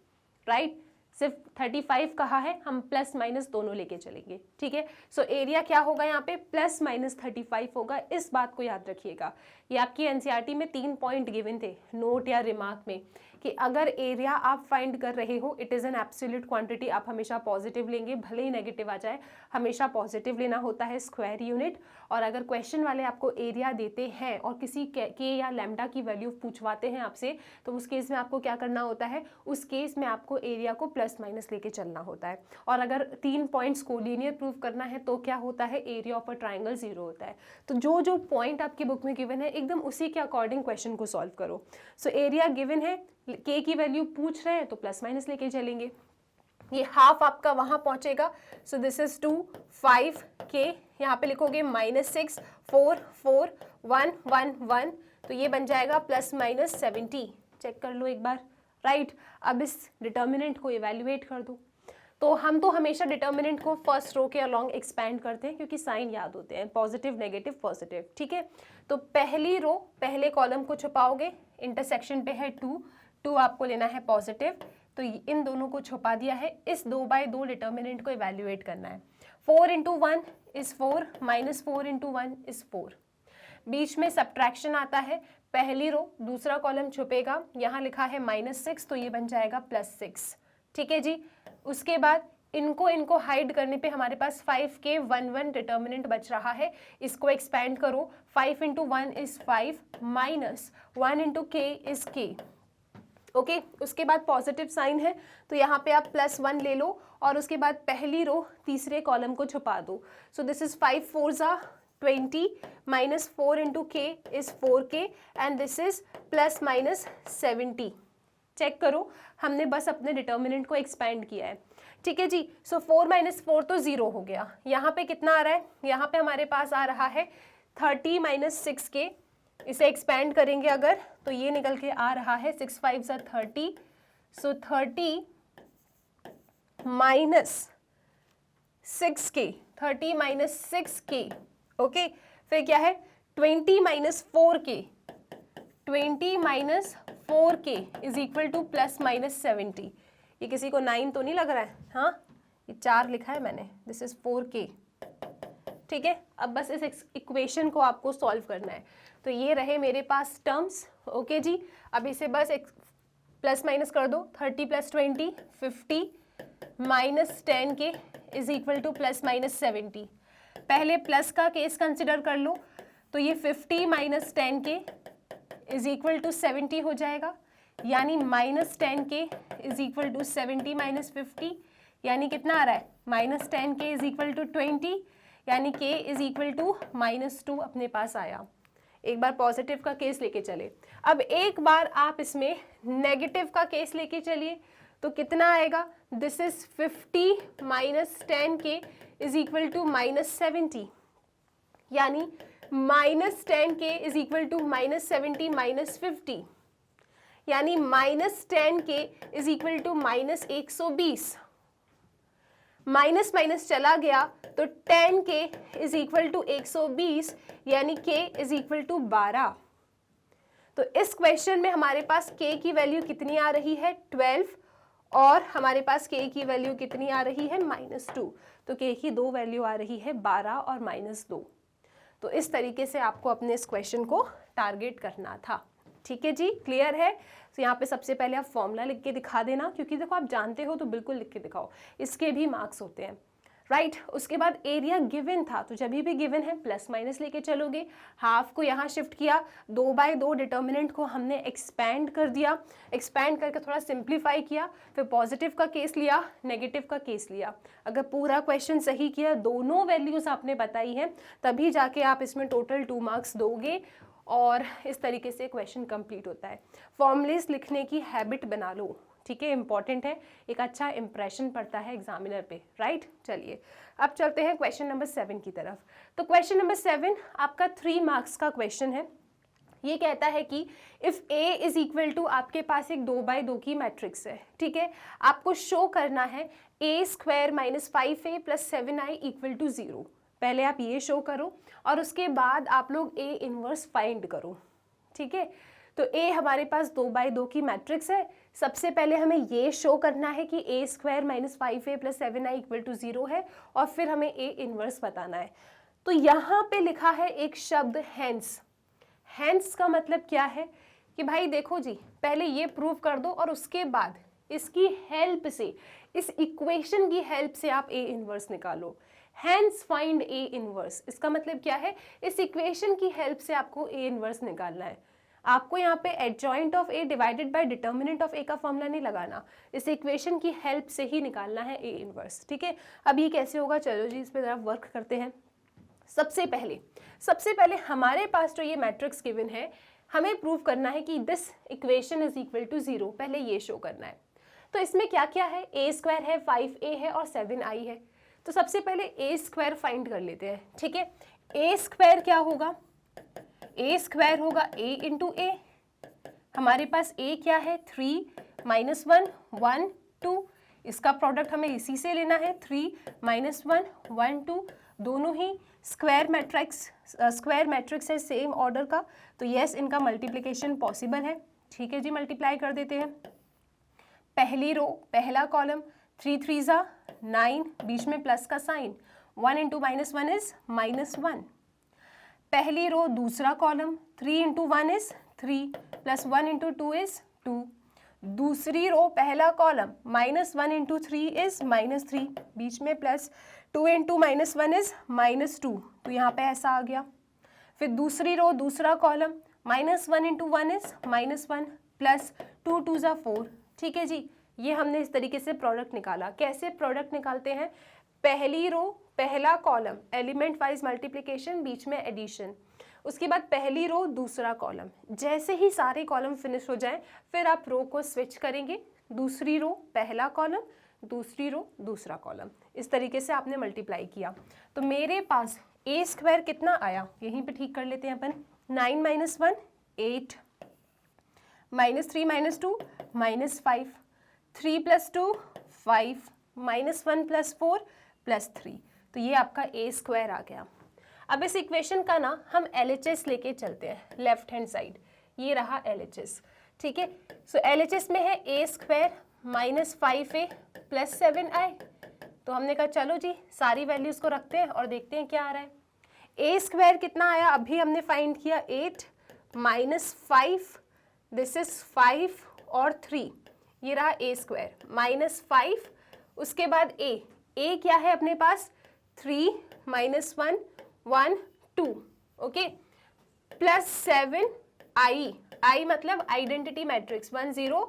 राइट। सिर्फ 35 कहा है, हम प्लस माइनस दोनों लेके चलेंगे। ठीक है, सो एरिया क्या होगा यहाँ पे, +-35 होगा। इस बात को याद रखिएगा। ये आपकी एनसीईआरटी में 3 पॉइंट गिवन थे नोट या रिमार्क में, कि अगर एरिया आप फाइंड कर रहे हो, it is an absolute quantity, आप हमेशा पॉजिटिव लेंगे, भले ही नेगेटिव आ जाए, हमेशा पॉजिटिव लेना होता है, स्क्वायर यूनिट। और अगर क्वेश्चन वाले आपको एरिया देते हैं और किसी के या लैम्डा की वैल्यू पूछवाते हैं आपसे, तो उस केस में आपको क्या करना होता है, उस केस में आपको एरिया को प्लस माइनस लेके चलना होता है। और अगर 3 पॉइंट्स को लीनियर प्रूव करना है तो क्या होता है, एरिया ऑफ अ ट्राइंगल 0 होता है। तो जो जो पॉइंट आपकी बुक में गिवन है, एकदम उसी के अकॉर्डिंग क्वेश्चन को सॉल्व करो। सो एरिया गिवन है, के की वैल्यू पूछ रहे हैं तो प्लस माइनस लेके चलेंगे। ये हाफ आपका वहां पहुंचेगा। सो दिस इज 2 5 के, यहाँ पे लिखोगे -6 4 4 1 1 1, तो ये बन जाएगा +-70। चेक कर लो एक बार, राइट। अब इस डिटर्मिनेंट को इवेल्युएट कर दो। तो हम तो हमेशा डिटर्मिनेंट को फर्स्ट रो के अलोंग एक्सपैंड करते हैं, क्योंकि साइन याद होते हैं, पॉजिटिव नेगेटिव पॉजिटिव। ठीक है, तो पहली रो पहले कॉलम को छुपाओगे, इंटरसेक्शन पे है 2 आपको लेना है पॉजिटिव, तो इन दोनों को छुपा दिया है। इस 2/2 डिटर्मिनेंट को इवेल्युएट करना है। 4 × 1 इज 4, -4 × 1 इज 4। बीच में सब्ट्रैक्शन आता है, पहली रो दूसरा कॉलम छुपेगा, यहाँ लिखा है -6, तो ये बन जाएगा +6। ठीक है जी, उसके बाद इनको हाइड करने पे हमारे पास 5k 1 1 डिटर्मिनेंट बच रहा है। इसको एक्सपैंड करो, 5 × 1 is 5, -1 × k is k। Okay, उसके बाद पॉजिटिव साइन है, तो यहाँ पे आप +1 ले लो और उसके बाद पहली रो तीसरे कॉलम को छुपा दो। So this is 5 4 20, -4 × k is 4k and this is +-70। Check करो, हमने बस अपने डिटर्मिनेंट को एक्सपैंड किया है। ठीक है जी, सो 4 - 4 तो 0 हो गया। यहाँ पे कितना आ रहा है, यहाँ पे हमारे पास आ रहा है 30 - 6k। इसे एक्सपैंड करेंगे अगर, तो ये निकल के आ रहा है 6 5 30, सो 30 - 6k, 30 - 6k ओके फिर क्या है 20 minus 4k, 20 minus 4k is equal two plus minus 70। ये किसी को 9 तो नहीं लग रहा है? हाँ, ये 4 लिखा है मैंने, दिस इज 4k। ठीक है, अब बस इस इक्वेशन को आपको सॉल्व करना है। तो ये रहे मेरे पास टर्म्स। ओके जी, अब इसे बस एक प्लस माइनस कर दो, 30 plus 20 50 minus 10k is equal two plus minus 70। पहले प्लस का केस कंसिडर कर लो, तो ये 50 minus 10k is equal to 70 हो जाएगा, यानी minus 10k is equal to 70 minus 50, यानी कितना आ रहा है minus 10k is equal to 20, यानी k इज इक्वल टू -2 अपने पास आया। एक बार पॉजिटिव का केस लेके चले, अब एक बार आप इसमें नेगेटिव का केस लेके चलिए, तो कितना आएगा, this is 50 minus 10k is equal to -70, यानी minus 10k is equal to -70 minus 50, यानी minus 10k is equal to -120। Minus minus चला गया तो 10k इज इक्वल टू 120, यानी k इज इक्वल टू 12। तो इस क्वेश्चन में हमारे पास k की वैल्यू कितनी आ रही है 12, और हमारे पास k की वैल्यू कितनी आ रही है -2, तो k की दो वैल्यू आ रही है 12 और -2। तो इस तरीके से आपको अपने इस क्वेश्चन को टारगेट करना था। ठीक है जी, क्लियर है? तो यहाँ पे सबसे पहले आप फॉर्मूला लिख के दिखा देना, क्योंकि देखो आप जानते हो तो बिल्कुल लिख के दिखाओ, इसके भी मार्क्स होते हैं, राइट। उसके बाद एरिया गिवन था, तो जब भी गिवन है प्लस माइनस लेके चलोगे, हाफ को यहाँ शिफ्ट किया, 2/2 डिटर्मिनेंट को हमने एक्सपैंड कर दिया, एक्सपैंड करके थोड़ा सिंप्लीफाई किया, फिर पॉजिटिव का केस लिया, नेगेटिव का केस लिया। अगर पूरा क्वेश्चन सही किया, दोनों वैल्यूज आपने बताई हैं, तभी जाके आप इसमें टोटल 2 मार्क्स दोगे, और इस तरीके से क्वेश्चन कंप्लीट होता है। फॉर्मूलेस लिखने की हैबिट बना लो, ठीक है, इंपॉर्टेंट है, एक अच्छा इंप्रेशन पड़ता है एग्जामिनर पे, राइट। चलिए अब चलते हैं क्वेश्चन नंबर 7 की तरफ। तो क्वेश्चन नंबर 7 आपका 3 मार्क्स का क्वेश्चन है। ये कहता है कि if A is equal to, आपके पास एक 2/2 की मैट्रिक्स है, ठीक है, आपको शो करना है a² - 5a + 7i = 0। पहले आप ये शो करो और उसके बाद आप लोग A इनवर्स फाइंड करो, ठीक है। तो A हमारे पास 2/2 की मैट्रिक्स है, सबसे पहले हमें ये शो करना है कि a² - 5a + 7i = 0 है, और फिर हमें A इनवर्स बताना है। तो यहाँ पे लिखा है एक शब्द हेंस। हेंस का मतलब क्या है कि भाई देखो जी, पहले ये प्रूव कर दो और उसके बाद इसकी हेल्प से, इस इक्वेशन की हेल्प से आप A इनवर्स निकालो। हेंस फाइंड A इनवर्स, इसका मतलब क्या है, इस इक्वेशन की हेल्प से आपको A इनवर्स निकालना है। आपको यहाँ पे adjoint of A divided by determinant of A का फॉर्मूला नहीं लगाना, इस इक्वेशन की हेल्प से ही निकालना है A इनवर्स, ठीक है। अब ये कैसे होगा, चलो जी इस पर जरा वर्क करते हैं। सबसे पहले हमारे पास जो ये मैट्रिक्स गिवन है, हमें प्रूव करना है कि this equation is equal to 0, पहले ये शो करना है। तो इसमें क्या क्या है, a² है, 5a है और 7i है। तो सबसे पहले a² फाइंड कर लेते हैं, ठीक है। a² क्या होगा, a² होगा a इंटू a, हमारे पास a क्या है 3 - 1 1 2, इसका प्रोडक्ट हमें इसी से लेना है, 3 - 1 1 2, दोनों ही स्क्वायर मैट्रिक्स है सेम ऑर्डर का, तो यस इनका मल्टीप्लिकेशन पॉसिबल है, ठीक है जी। मल्टीप्लाई कर देते हैं, पहली रो पहला कॉलम 3 3 ज़ा 9, बीच में प्लस का साइन, 1 × -1 इज -1। पहली रो दूसरा कॉलम 3 × 1 इज 3 + 1 × 2 इज 2। दूसरी रो पहला कॉलम -1 × 3 इज -3, बीच में प्लस, 2 × -1 इज -2, तो यहाँ पे ऐसा आ गया। फिर दूसरी रो दूसरा कॉलम -1 × 1 इज -1 प्लस 2 2 ज़ा 4, ठीक है जी। ये हमने इस तरीके से प्रोडक्ट निकाला। कैसे प्रोडक्ट निकालते हैं, पहली रो पहला कॉलम एलिमेंट वाइज मल्टीप्लिकेशन, बीच में एडिशन, उसके बाद पहली रो दूसरा कॉलम, जैसे ही सारे कॉलम फिनिश हो जाएं फिर आप रो को स्विच करेंगे, दूसरी रो पहला कॉलम, दूसरी रो दूसरा कॉलम, इस तरीके से आपने मल्टीप्लाई किया। तो मेरे पास a² कितना आया, यहीं पे ठीक कर लेते हैं अपन, 9 - 1 8, -3 - 2 -5, 3 + 2 5, -1 + 4 + 3, तो ये आपका a² आ गया। अब इस इक्वेशन का ना हम LHS लेके चलते हैं लेफ्ट हैंड साइड, ये रहा LHS, ठीक है। सो LHS में है a स्क्वायर माइनस 5a प्लस 7i। तो हमने कहा चलो जी सारी वैल्यूज को रखते हैं और देखते हैं क्या आ रहा है। a स्क्वायर कितना आया, अभी हमने फाइंड किया 8 माइनस 5, दिस इज 5 और 3, ये रहा a स्क्वायर माइनस 5, उसके बाद a क्या है अपने पास 3 minus 1 1 2, okay, plus 7i, i मतलब आइडेंटिटी मैट्रिक्स 1 0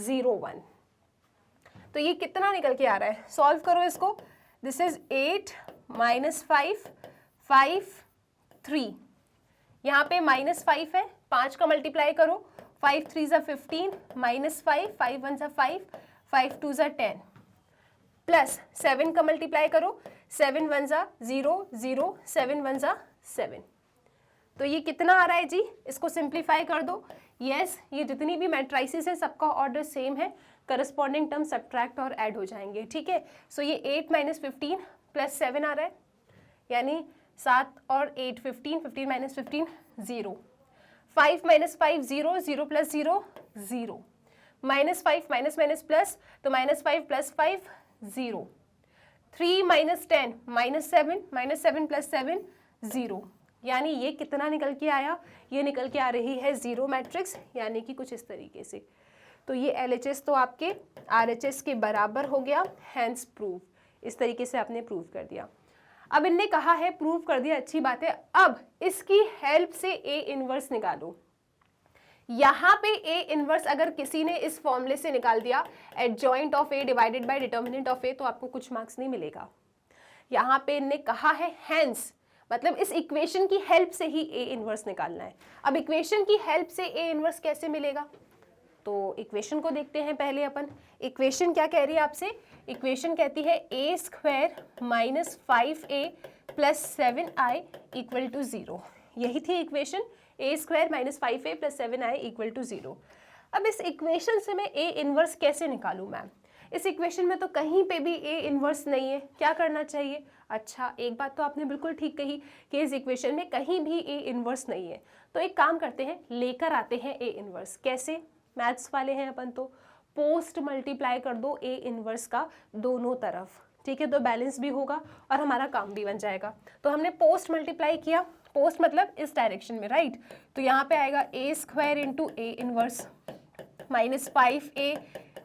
0 1। तो ये कितना निकल के आ रहा है, सॉल्व करो इसको। दिस इज 8 माइनस 5 5 3, यहाँ पे माइनस 5 है, 5 का मल्टीप्लाई करो, 5 3 ज़ा 15 माइनस 5 5 1 ज़ा 5 5 2 ज़ा 10 प्लस 7 का मल्टीप्लाई करो, 7 1 ज़ा 0 0 7 1 ज़ा 7। तो ये कितना आ रहा है जी, इसको सिंप्लीफाई कर दो। यस, ये जितनी भी मैट्राइसिस है सबका ऑर्डर सेम है, करस्पॉन्डिंग टर्म सब्ट्रैक्ट और ऐड हो जाएंगे, ठीक है। सो ये 8 माइनस 15 प्लस 7 आ रहा है, यानी 7 और 8 15, 15 minus 15 0, 5 minus 5 0 0 plus 0 0, minus 5 minus minus plus, तो minus 5 plus 5 0, 3 minus 10 minus 7 plus 7 0, यानी ये कितना निकल के आया, ये निकल के आ रही है 0 मैट्रिक्स, यानी कि कुछ इस तरीके से। तो ये LHS तो आपके RHS के बराबर हो गया, हैंस प्रूव, इस तरीके से आपने प्रूव कर दिया। अब इनने कहा है प्रूव कर दिया, अच्छी बात है, अब इसकी हेल्प से A इनवर्स निकालो। यहाँ पे A इनवर्स अगर किसी ने इस फॉर्मूले से निकाल दिया, adjoint of A divided by determinant of A, तो आपको कुछ मार्क्स नहीं मिलेगा। यहाँ पे इनने कहा है हैंस, मतलब इस इक्वेशन की हेल्प से ही A इनवर्स निकालना है। अब इक्वेशन की हेल्प से A इनवर्स कैसे मिलेगा, तो इक्वेशन को देखते हैं पहले अपन। इक्वेशन क्या कह रही है आपसे, इक्वेशन कहती है a स्क्वायर माइनस 5a प्लस 7i इक्वल टू 0, यही थी equation, a square minus 5a प्लस 7i इक्वल टू 0। अब इस इक्वेशन से मैं a इनवर्स कैसे निकालूं मैम, इस इक्वेशन में तो कहीं पे भी a इनवर्स नहीं है, क्या करना चाहिए। अच्छा, एक बात तो आपने बिल्कुल ठीक कही कि इस इक्वेशन में कहीं भी a इनवर्स नहीं है, तो एक काम करते हैं, लेकर आते हैं a इनवर्स। कैसे, मैथ्स वाले हैं अपन तो, पोस्ट मल्टीप्लाई कर दो a इनवर्स का दोनों तरफ, ठीक है, तो बैलेंस भी होगा और हमारा काम भी बन जाएगा। तो हमने पोस्ट मल्टीप्लाई किया, पोस्ट मतलब इस डायरेक्शन में, राइट। तो यहाँ पे आएगा a square into a inverse minus 5a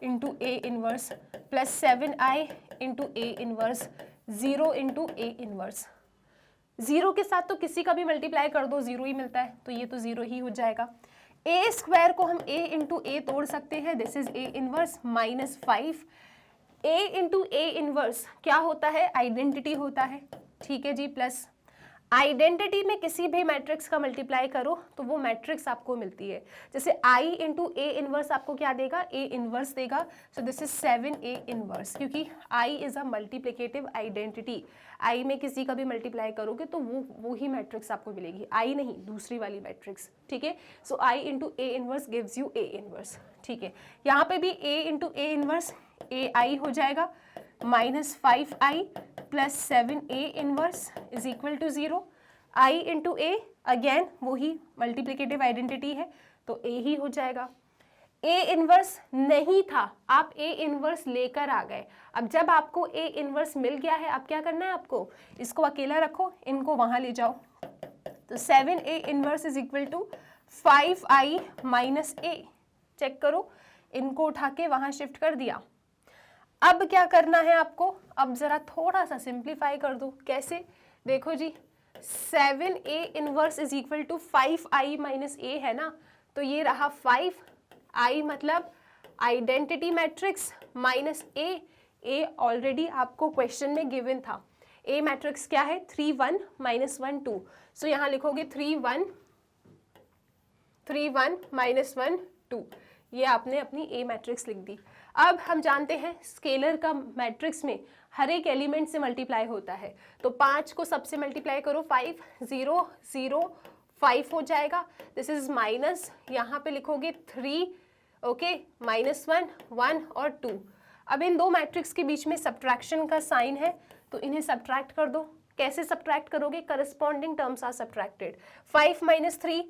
into a inverse plus 7i into a inverse 0 into a inverse. 0 के साथ तो किसी का भी मल्टीप्लाई कर दो 0 ही मिलता है, तो ये तो 0 ही हो जाएगा। a स्क्वायर को हम a इंटू a तोड़ सकते हैं, this is a inverse minus 5, a into a inverse क्या होता है, आइडेंटिटी होता है, ठीक है जी, प्लस आइडेंटिटी में किसी भी मैट्रिक्स का मल्टीप्लाई करो तो वो मैट्रिक्स आपको मिलती है। जैसे I इंटू a इनवर्स आपको क्या देगा, a इनवर्स देगा, सो दिस इज 7a इनवर्स, क्योंकि I is a multiplicative identity, I में किसी का भी मल्टीप्लाई करोगे तो वो ही मैट्रिक्स आपको मिलेगी, I नहीं, दूसरी वाली मैट्रिक्स, ठीक है। So I into a inverse gives you a inverse, ठीक है। यहाँ पे भी a into a inverse ai हो जाएगा minus 5i plus 7a inverse is equal to 0, i into a again वही मल्टीप्लिकेटिव आइडेंटिटी है तो a ही हो जाएगा। a इनवर्स नहीं था, आप a इनवर्स लेकर आ गए। अब जब आपको a इनवर्स मिल गया है, अब क्या करना है आपको, इसको अकेला रखो, इनको वहां ले जाओ, तो 7a inverse is equal to 5i minus a, check करो, इनको उठा के वहां शिफ्ट कर दिया। अब क्या करना है आपको, अब जरा थोड़ा सा सिंप्लीफाई कर दो, कैसे, देखो जी 7a inverse is equal to 5i minus a है ना, तो ये रहा 5i मतलब identity matrix minus a already आपको क्वेश्चन में गिवन था। a मैट्रिक्स क्या है, 3 1 माइनस 1 2, सो यहाँ लिखोगे 3 1 माइनस 1 2, ये आपने अपनी a मैट्रिक्स लिख दी। अब हम जानते हैं स्केलर का मैट्रिक्स में हर एक एलिमेंट से मल्टीप्लाई होता है, तो 5 को सबसे मल्टीप्लाई करो, 5 0 0 5 हो जाएगा, दिस इज माइनस, यहाँ पे लिखोगे 3, ओके, माइनस 1 1 और 2। अब इन दो मैट्रिक्स के बीच में सब्ट्रैक्शन का साइन है तो इन्हें सब्ट्रैक्ट कर दो, कैसे सब्ट्रैक्ट करोगे? Corresponding terms are subtracted. 5 minus 3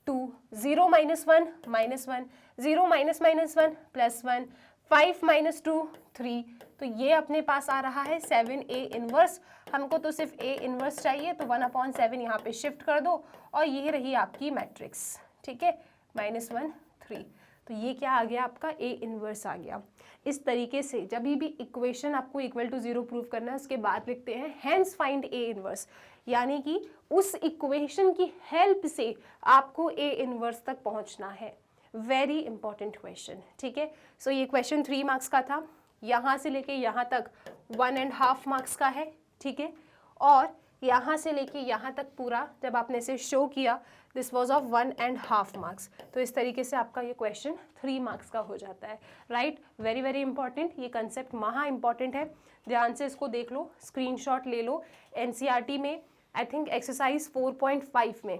2, 0 minus 1 minus 1, 0 minus minus 1 plus 1, 5 minus 2 3। तो ये अपने पास आ रहा है 7a इनवर्स। हमको तो सिर्फ a इनवर्स चाहिए, तो 1/7 यहाँ पे शिफ्ट कर दो और ये रही आपकी मैट्रिक्स, ठीक है, -1 3। तो ये क्या आ गया आपका? a इनवर्स आ गया। इस तरीके से जब भी इक्वेशन आपको इक्वल टू 0 प्रूव करना है उसके बाद लिखते हैं हेंस फाइंड a इनवर्स, यानी कि उस इक्वेशन की हेल्प से आपको a इनवर्स तक पहुंचना है। वेरी इंपॉर्टेंट क्वेश्चन, ठीक है। सो ये क्वेश्चन 3 मार्क्स का था, यहाँ से लेके यहाँ तक 1.5 मार्क्स का है, ठीक है। और यहाँ से लेके यहाँ तक पूरा जब आपने इसे शो किया दिस वॉज ऑफ 1.5 मार्क्स। तो इस तरीके से आपका ये क्वेश्चन 3 मार्क्स का हो जाता है, राइट। वेरी वेरी इंपॉर्टेंट, ये कंसेप्ट महा इंपॉर्टेंट है, ध्यान से इसको देख लो, स्क्रीनशॉट ले लो। एनसीईआरटी में आई थिंक एक्सरसाइज 4.5 में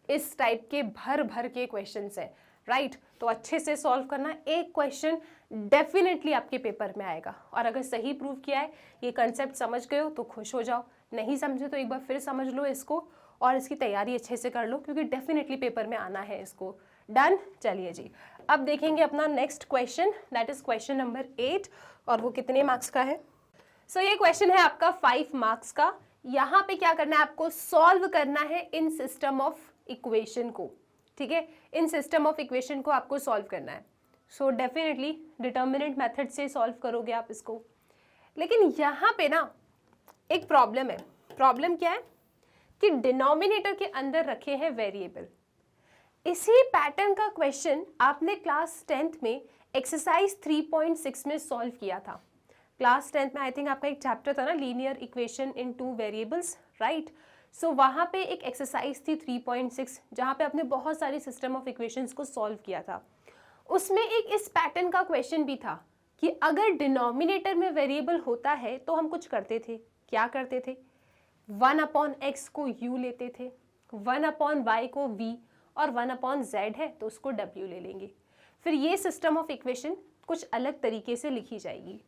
इस टाइप के भर भर के क्वेश्चंस हैं, राइट। तो अच्छे से सॉल्व करना, एक क्वेश्चन डेफिनेटली आपके पेपर में आएगा। और अगर सही प्रूव किया है, ये कंसेप्ट समझ गए हो तो खुश हो जाओ, नहीं समझे तो एक बार फिर समझ लो इसको और इसकी तैयारी अच्छे से कर लो, क्योंकि डेफिनेटली पेपर में आना है इसको। डन। चलिए जी, अब देखेंगे अपना next question, that is question number 8, और वो कितने मार्क्स का है? सो ये क्वेश्चन है आपका 5 मार्क्स का। यहाँ पे क्या करना है आपको? सॉल्व करना है इन सिस्टम ऑफ इक्वेशन को, ठीक है, इन सिस्टम ऑफ इक्वेशन को आपको सॉल्व करना है। सो डेफिनेटली डिटर्मिनेंट मेथड से सॉल्व करोगे आप इसको। लेकिन यहाँ पे ना एक प्रॉब्लम है। प्रॉब्लम क्या है कि डिनोमिनेटर के अंदर रखे हैं वेरिएबल। इसी पैटर्न का क्वेश्चन आपने क्लास 10th में एक्सरसाइज 3.6 में सॉल्व किया था। क्लास 10th में आई थिंक आपका एक चैप्टर था ना, linear equation in 2 variables, right. So वहाँ पे एक एक्सरसाइज थी 3.6 जहाँ पे आपने बहुत सारी सिस्टम ऑफ इक्वेशंस को सॉल्व किया था। उसमें एक इस पैटर्न का क्वेश्चन भी था कि अगर डिनोमिनेटर में वेरिएबल होता है तो हम कुछ करते थे। क्या करते थे? 1/x को u लेते थे, 1/y को v, और 1/z है तो उसको w ले लेंगे। फिर ये सिस्टम ऑफ इक्वेशन कुछ अलग तरीके से लिखी जाएगी,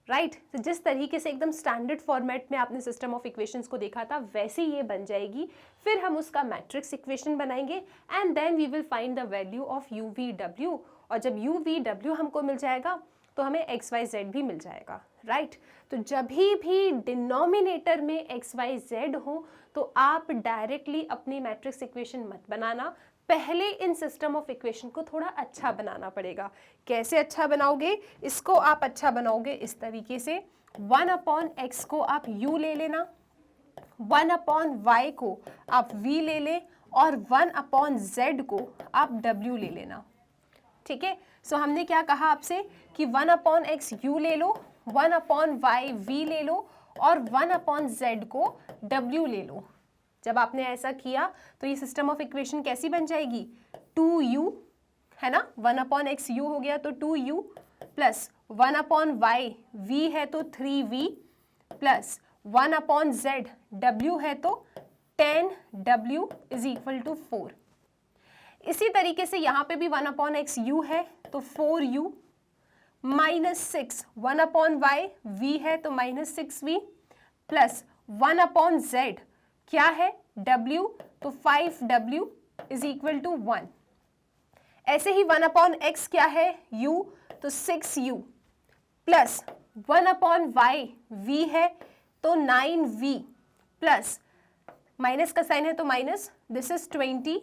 राइट। तो जिस तरीके से एकदम स्टैंडर्ड फॉर्मेट में आपने सिस्टम ऑफ इक्वेशंस को देखा था वैसे ये बन जाएगी। फिर हम उसका मैट्रिक्स इक्वेशन बनाएंगे and then we will find the value of u v w, और जब u v w हमको मिल जाएगा तो हमें x y z भी मिल जाएगा, राइट। तो जब भी डिनोमिनेटर में x y z हो तो आप डायरेक्टली अपनी मैट्रिक्स इक्वेशन मत बनाना, पहले इन सिस्टम ऑफ इक्वेशन को थोड़ा अच्छा बनाना पड़ेगा। कैसे अच्छा बनाओगे? इसको आप अच्छा बनाओगे इस तरीके से, 1/x को आप u ले लेना, 1/y को आप v ले लें, और 1/z को आप w ले लेना, ठीक है। सो हमने क्या कहा आपसे कि 1/x u ले लो, 1/y v ले लो, और 1/z को w ले लो। जब आपने ऐसा किया तो ये सिस्टम ऑफ इक्वेशन कैसी बन जाएगी? 2u है ना, 1/x u हो गया तो 2u, प्लस 1/y v है तो 3v, प्लस 1/z w है तो 10w इज इक्वल टू 4। इसी तरीके से यहाँ पे भी 1/x u है तो 4u, -6 1/y v है तो -6v, प्लस 1/z क्या है? w, तो 5w इज इक्वल टू 1। ऐसे ही 1/x क्या है? u, तो 6u, प्लस 1/y v है तो 9v, प्लस माइनस का साइन है तो minus, this is 20,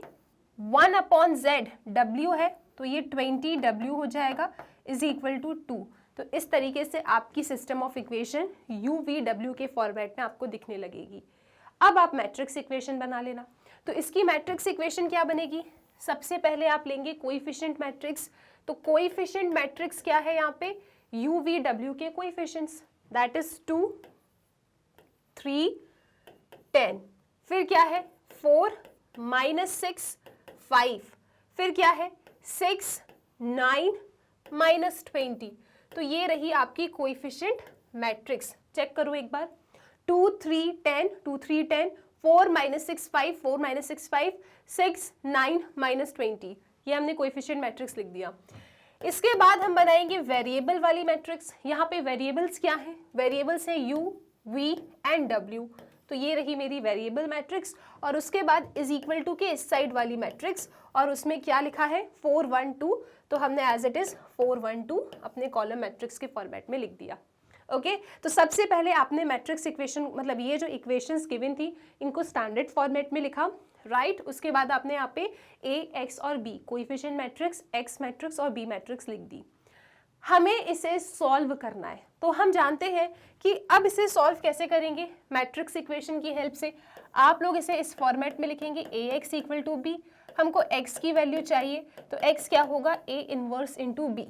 1/z w है तो ये 20w हो जाएगा इज इक्वल टू 2। तो इस तरीके से आपकी system of equation u v w के फॉर्मेट में आपको दिखने लगेगी। अब आप मैट्रिक्स इक्वेशन बना लेना। तो इसकी मैट्रिक्स इक्वेशन क्या बनेगी? सबसे पहले आप लेंगे कोएफिशिएंट मैट्रिक्स। तो कोएफिशिएंट मैट्रिक्स क्या है यहाँ पे? u v w के कोएफिशिएंट्स, दैट इज 2 3 10। फिर क्या है? 4 -6 5। फिर क्या है? 6 9 -20। तो ये रही आपकी कोएफिशिएंट मैट्रिक्स। चेक करो एक बार, 2 3 10 2 3 10, 4 -6 5 4 -6 5, 6 9 -20। ये हमने कोएफिशिएंट मैट्रिक्स लिख दिया। इसके बाद हम बनाएंगे वेरिएबल वाली मैट्रिक्स। यहाँ पे वेरिएबल्स क्या हैं? वेरिएबल्स हैं u v एंड w। तो ये रही मेरी वेरिएबल मैट्रिक्स, और उसके बाद इज इक्वल टू के इस साइड वाली मैट्रिक्स, और उसमें क्या लिखा है 4 1 2, तो हमने एज इट इज 4 1 2 अपने कॉलम मैट्रिक्स के फॉर्मेट में लिख दिया। ओके तो सबसे पहले आपने मैट्रिक्स इक्वेशन, मतलब ये जो इक्वेशंस गिवन थी इनको स्टैंडर्ड फॉर्मेट में लिखा, राइट। उसके बाद आपने यहाँ पे ए एक्स और B coefficient matrix, X matrix और बी मैट्रिक्स लिख दी। हमें इसे सॉल्व करना है, तो हम जानते हैं कि अब इसे सॉल्व कैसे करेंगे, मैट्रिक्स इक्वेशन की हेल्प से। आप लोग इसे इस फॉर्मेट में लिखेंगे A X equal to B, हमको x की वैल्यू चाहिए, तो x क्या होगा a inverse into B.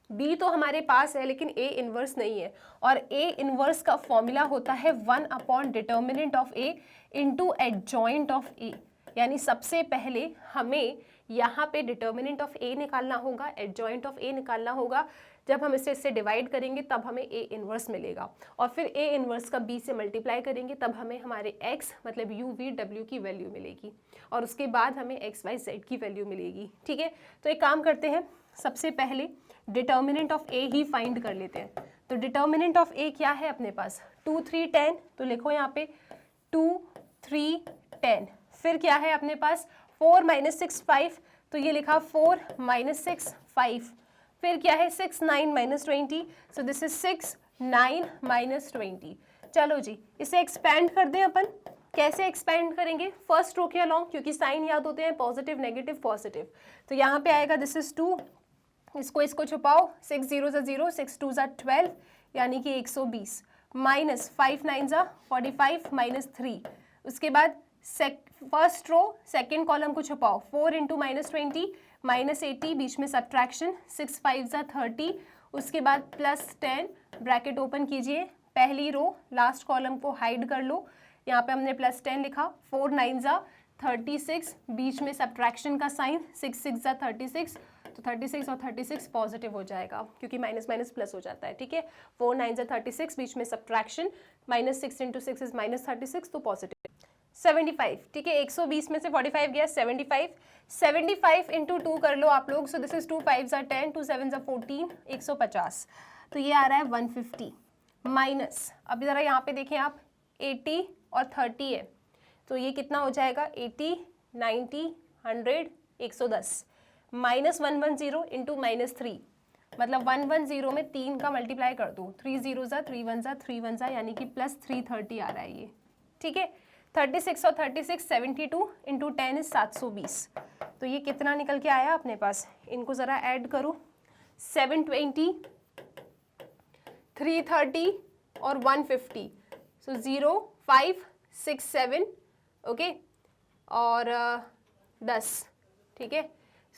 b तो हमारे पास है लेकिन a इनवर्स नहीं है, और a इनवर्स का फॉर्मूला होता है 1 upon determinant of a into adjoint of a। यानी सबसे पहले हमें यहाँ पे डिटर्मिनेंट ऑफ a निकालना होगा, एडजॉइंट ऑफ a निकालना होगा। जब हम इससे डिवाइड करेंगे तब हमें a इनवर्स मिलेगा, और फिर a इनवर्स का b से मल्टीप्लाई करेंगे तब हमें हमारे x मतलब u v w की वैल्यू मिलेगी, और उसके बाद हमें x y z की वैल्यू मिलेगी। ठीक है, तो एक काम करते हैं, सबसे पहले determinant of a he find कर लेते हैं। तो डिटर्मिनेंट ऑफ a क्या है अपने पास 2 3 10, तो लिखो यहाँ पे 2 3 10। फिर क्या है अपने पास 4 - 6 5, तो ये लिखा 4 - 6 5। फिर क्या है 6 9 - 20, सो दिस इज 6 9 - 20। चलो जी इसे एक्सपेंड कर दें अपन। कैसे एक्सपेंड करेंगे, फर्स्ट रो के अलोंग, क्योंकि साइन याद होते हैं पॉजिटिव नेगेटिव पॉजिटिव। तो यहाँ पे आएगा दिस इज 2, इसको छुपाओ, 6 0 0, 6 2 12 यानी कि 120, माइनस 5 9 45 -3। उसके बाद फर्स्ट रो सेकेंड कॉलम को छुपाओ, 4 इंटू -20 -80, बीच में सब्ट्रैक्शन, 6 5 30। उसके बाद +10 ब्रैकेट ओपन कीजिए, पहली रो लास्ट कॉलम को हाइड कर लो, यहाँ पे हमने +10 लिखा, 4 9 36, बीच में सब्ट्रैक्शन का साइन, 6 6 36, तो 36 और 36 पॉजिटिव हो जाएगा क्योंकि माइनस माइनस प्लस हो जाता है। ठीक है, 4 9 36, बीच में सब्ट्रैक्शन, -6 × 6 इज -36, तो पॉजिटिव 75। ठीक है, 120 में से 45 गया, 75 75 इंटू 2 कर लो आप लोग, सो दिस इज 2 5 10, 2 7 14, 150, तो ये आ रहा है 150 माइनस, अभी ज़रा यहाँ पे देखें आप 80 और 30 है, तो ये कितना हो जाएगा 80 90 100 110, -110 इंटू -3, मतलब 110 में 3 का मल्टीप्लाई कर दो, 3 0 3 1 3 1 यानी कि +330 आ रहा है ये। ठीक है, 36 और 36 72 इंटू 10 इज 720, तो ये कितना निकल के आया अपने पास, इनको ज़रा ऐड करो, 720 330 और 150, सो 0 5 6 7, ओके, और 10। ठीक है,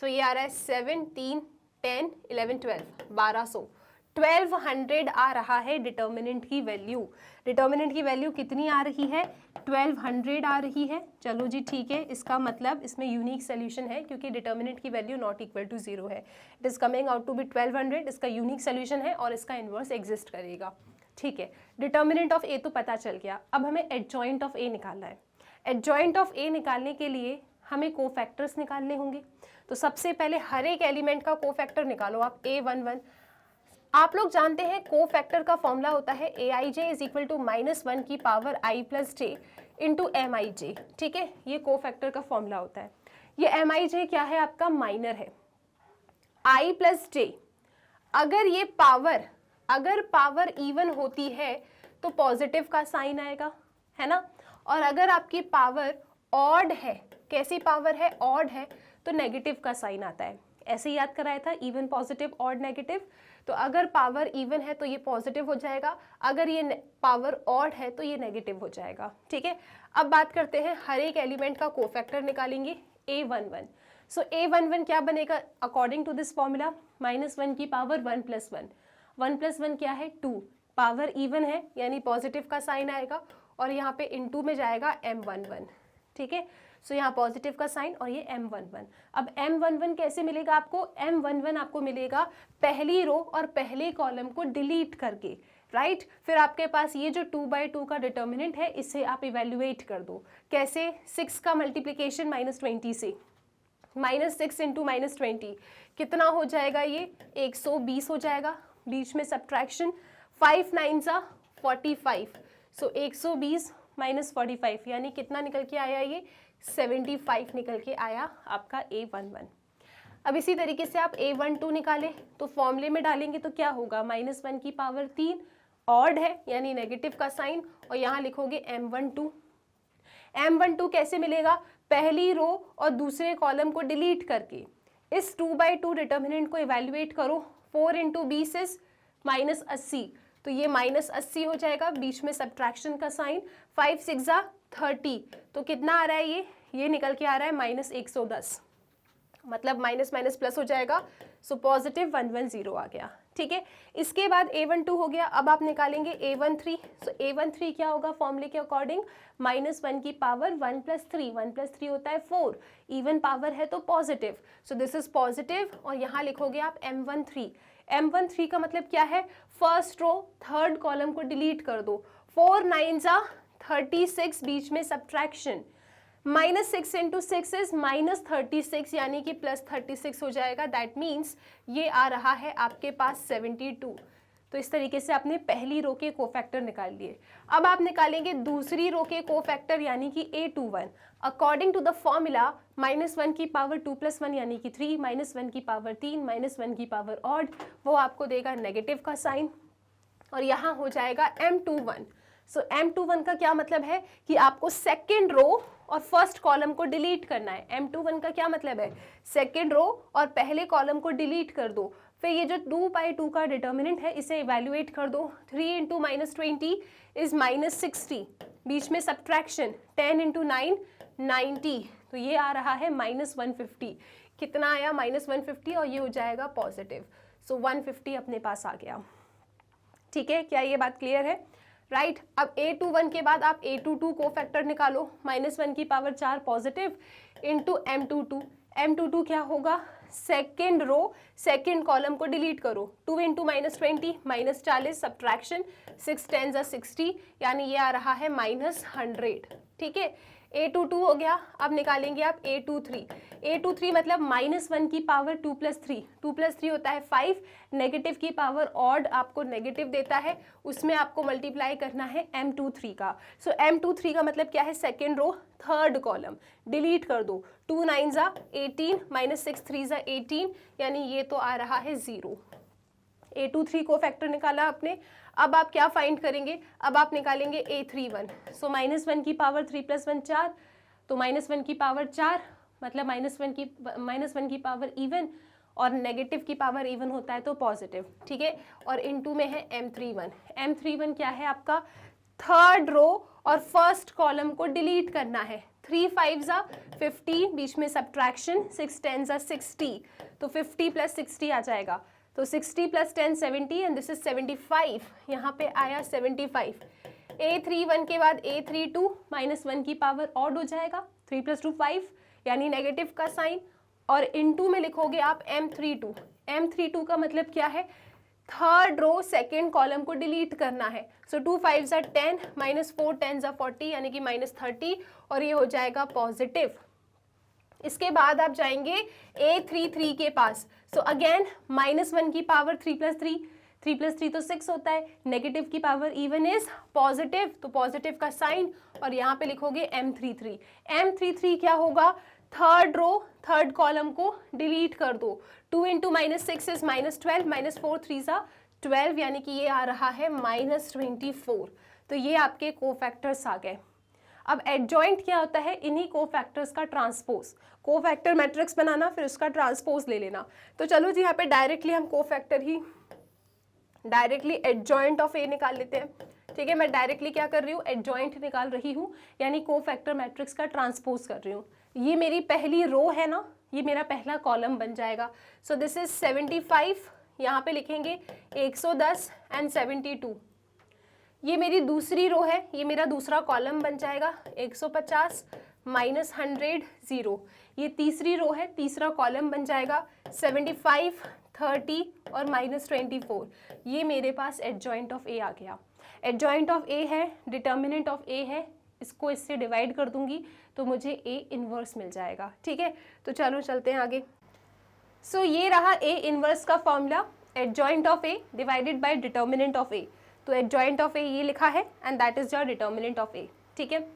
सो ये आ रहा है 7 3 10 11 12 1200, 1200 आ रहा है डिटर्मिनेंट की वैल्यू। डिटर्मिनेंट की वैल्यू कितनी आ रही है, 1200 आ रही है। चलो जी ठीक है, इसका मतलब इसमें यूनिक सोल्यूशन है क्योंकि डिटर्मिनेंट की वैल्यू नॉट इक्वल टू 0 है। It is coming out to be 1200, इसका यूनिक सोल्यूशन है और इसका इन्वर्स एग्जिस्ट करेगा। ठीक है, डिटर्मिनेंट ऑफ ए तो पता चल गया, अब हमें एडजॉइंट ऑफ ए निकालना है। एडजॉइंट ऑफ ए निकालने के लिए हमें कोफैक्टर्स निकालने होंगे, तो सबसे पहले हर एक एलिमेंट का कोफैक्टर निकालो आप, A11। आप लोग जानते हैं कोफैक्टर का फॉर्मूला होता है Aij इज इक्वल टू -1 की power i + j into Mij। ठीक है, ये कोफैक्टर का फॉर्मूला होता है। ये Mij क्या है, आपका माइनर है, i + j। अगर पावर इवन होती है तो पॉजिटिव का साइन आएगा, है ना, और अगर आपकी पावर ऑड है, कैसी पावर है, ऑड है, तो नेगेटिव का साइन आता है। ऐसे ही याद कराया था, इवन पॉजिटिव ऑड नेगेटिव। तो अगर पावर इवन है तो ये पॉजिटिव हो जाएगा, अगर ये पावर ऑड है तो ये नेगेटिव हो जाएगा। ठीक है, अब बात करते हैं हर एक एलिमेंट का कोफैक्टर निकालेंगे, A11। सो A11 क्या बनेगा अकॉर्डिंग टू दिस फॉर्मूला, -1 की पावर 1 + 1, 1 + 1 क्या है 2, पावर इवन है यानी पॉजिटिव का साइन आएगा, और यहाँ पे इनटू में जाएगा M11। ठीक है, सो यहाँ पॉजिटिव का साइन और ये M11। अब M11 कैसे मिलेगा आपको, M11 आपको मिलेगा पहली रो और पहले कॉलम को डिलीट करके, राइट। फिर आपके पास ये जो 2/2 का डिटर्मिनेंट है, इसे आप इवेल्युएट कर दो। कैसे, 6 का मल्टीप्लिकेशन -20 से, -6 इंटू -20 कितना हो जाएगा, ये 120 हो जाएगा, बीच में सब्ट्रैक्शन, 5 9 45, सो 120 -45 यानी कितना निकल के आया, ये 75 निकल के आया आपका A11। अब इसी तरीके से आप A12 निकालें तो फॉर्मूले में डालेंगे तो क्या होगा, -1 की पावर 3 ऑड है यानी नेगेटिव का साइन, और यहाँ लिखोगे M12। M12 कैसे मिलेगा, पहली रो और दूसरे कॉलम को डिलीट करके इस 2/2 डिटर्मिनेंट को इवेल्युएट करो। 4 × 20 इज -80, तो ये -80 हो जाएगा, बीच में सब्ट्रैक्शन का साइन। 5 × 6 = 30, तो कितना आ रहा है, ये निकल के आ रहा है -110, मतलब माइनस माइनस प्लस हो जाएगा, सो पॉजिटिव 110 आ गया। ठीक है, इसके बाद A12 हो गया। अब आप निकालेंगे A13। सो A13 क्या होगा फॉर्मूले के अकॉर्डिंग, -1 की पावर 1 + 3, 1 + 3 होता है 4, इवन पावर है तो positive, so this is positive. और यहाँ लिखोगे आप M13। M13 का मतलब क्या है, फर्स्ट रो थर्ड कॉलम को डिलीट कर दो। 4 9 = 36, बीच में सब्ट्रैक्शन, -6 × 6 इज -36 यानी कि +36 हो जाएगा। दैट मीन्स ये आ रहा है आपके पास 72। तो इस तरीके से आपने पहली रो के कोफैक्टर निकाल लिए। अब आप निकालेंगे दूसरी रो के कोफैक्टर यानी कि A21। According to the formula -1 की पावर 2 + 1 यानी कि 3, -1 की पावर 3, -1 की पावर ऑड, वो आपको देगा नेगेटिव का साइन, और यहाँ हो जाएगा M21। सो M21 का क्या मतलब है कि आपको सेकेंड रो और फर्स्ट कॉलम को डिलीट करना है। M21 का क्या मतलब है, सेकेंड रो और पहले कॉलम को डिलीट कर दो। फिर ये जो 2/2 का डिटर्मिनेंट है इसे इवेल्युएट कर दो। 3 × -20 इज -60, बीच में सब्ट्रैक्शन, 10 × 9 90, तो ये आ रहा है -150। कितना आया, -150, और ये हो जाएगा पॉजिटिव। सो 150 अपने पास आ गया। ठीक है, क्या ये बात क्लियर है, राइट। अब A21 के बाद आप A22 को फैक्टर निकालो, -1 की power 4 positive into M22। M22 क्या होगा, सेकेंड रो सेकेंड कॉलम को डिलीट करो। 2 × -20 -40, सब्ट्रैक्शन, 6 10 = 60 यानी ये आ रहा है -100। ठीक है, A22 हो गया। अब निकालेंगे आप A23। A23 मतलब -1 की पावर 2 + 3, 2 + 3 होता है 5, नेगेटिव की पावर ऑड आपको नेगेटिव देता है, उसमें आपको मल्टीप्लाई करना है M23 का। सो M23 का मतलब क्या है, second row third column delete कर दो। 2 9 = 18, -6 3 = 18 यानी ये तो आ रहा है 0। A23 को फैक्टर निकाला आपने। अब आप क्या फाइंड करेंगे, अब आप निकालेंगे A31। सो -1 की पावर 3 + 1 4, तो -1 की पावर 4 मतलब -1 की पावर इवन, और नेगेटिव की पावर इवन होता है तो पॉजिटिव। ठीक है, और इनटू में है M31। M31 क्या है आपका, थर्ड रो और फर्स्ट कॉलम को डिलीट करना है। 3 5 = 50, बीच में सब्ट्रैक्शन, 6 10 = 60, तो 50 + 60 आ जाएगा, तो 60 + 10 70 एंड दिस इज 75, यहाँ पे आया 75। A31 के बाद A32 -1 की पावर ऑड हो जाएगा, 3 + 2 5 यानी नेगेटिव का साइन, और इनटू में लिखोगे आप M32। M32 का मतलब क्या है, थर्ड रो सेकेंड कॉलम को डिलीट करना है। सो 2 5 = 10, -4 10 = 40 यानी कि -30, और ये हो जाएगा पॉजिटिव। इसके बाद आप जाएंगे A33 के पास। सो अगेन -1 की पावर 3 + 3, 3 + 3 तो 6 होता है, नेगेटिव की पावर इवन इज पॉजिटिव, तो पॉजिटिव का साइन, और यहाँ पे लिखोगे M33। M33 क्या होगा, थर्ड रो थर्ड कॉलम को डिलीट कर दो। 2 × -6 इज -12, -4 3 = 12 यानी कि ये आ रहा है -24। तो ये आपके कोफैक्टर्स आ गए। अब एडजॉइंट क्या होता है, इन्हीं कोफैक्टर्स का ट्रांसपोज, कोफैक्टर मैट्रिक्स बनाना फिर उसका ट्रांसपोज ले लेना। तो चलो जी, यहाँ पे डायरेक्टली हम कोफैक्टर ही डायरेक्टली एडजॉइंट ऑफ ए निकाल लेते हैं। ठीक है, मैं डायरेक्टली क्या कर रही हूँ, एडजॉइंट निकाल रही हूँ, यानी कोफैक्टर मैट्रिक्स का ट्रांसपोज कर रही हूँ। ये मेरी पहली रो है ना, ये मेरा पहला कॉलम बन जाएगा। सो दिस इज 75, यहाँ पे लिखेंगे 110 एंड 72। ये मेरी दूसरी रो है, ये मेरा दूसरा कॉलम बन जाएगा, 150 -100 0। ये तीसरी रो है, तीसरा कॉलम बन जाएगा, 75 30 और -24। ये मेरे पास एडजॉइंट ऑफ ए आ गया। एडजॉइंट ऑफ ए है, डिटर्मिनेंट ऑफ ए है, इसको इससे डिवाइड कर दूंगी तो मुझे ए इनवर्स मिल जाएगा। ठीक है, तो चलो चलते हैं आगे। सो ये रहा ए इनवर्स का formula, adjoint of A divided by determinant of A. तो एडजॉइंट ऑफ ए ये लिखा है and that is your determinant of A. ठीक है,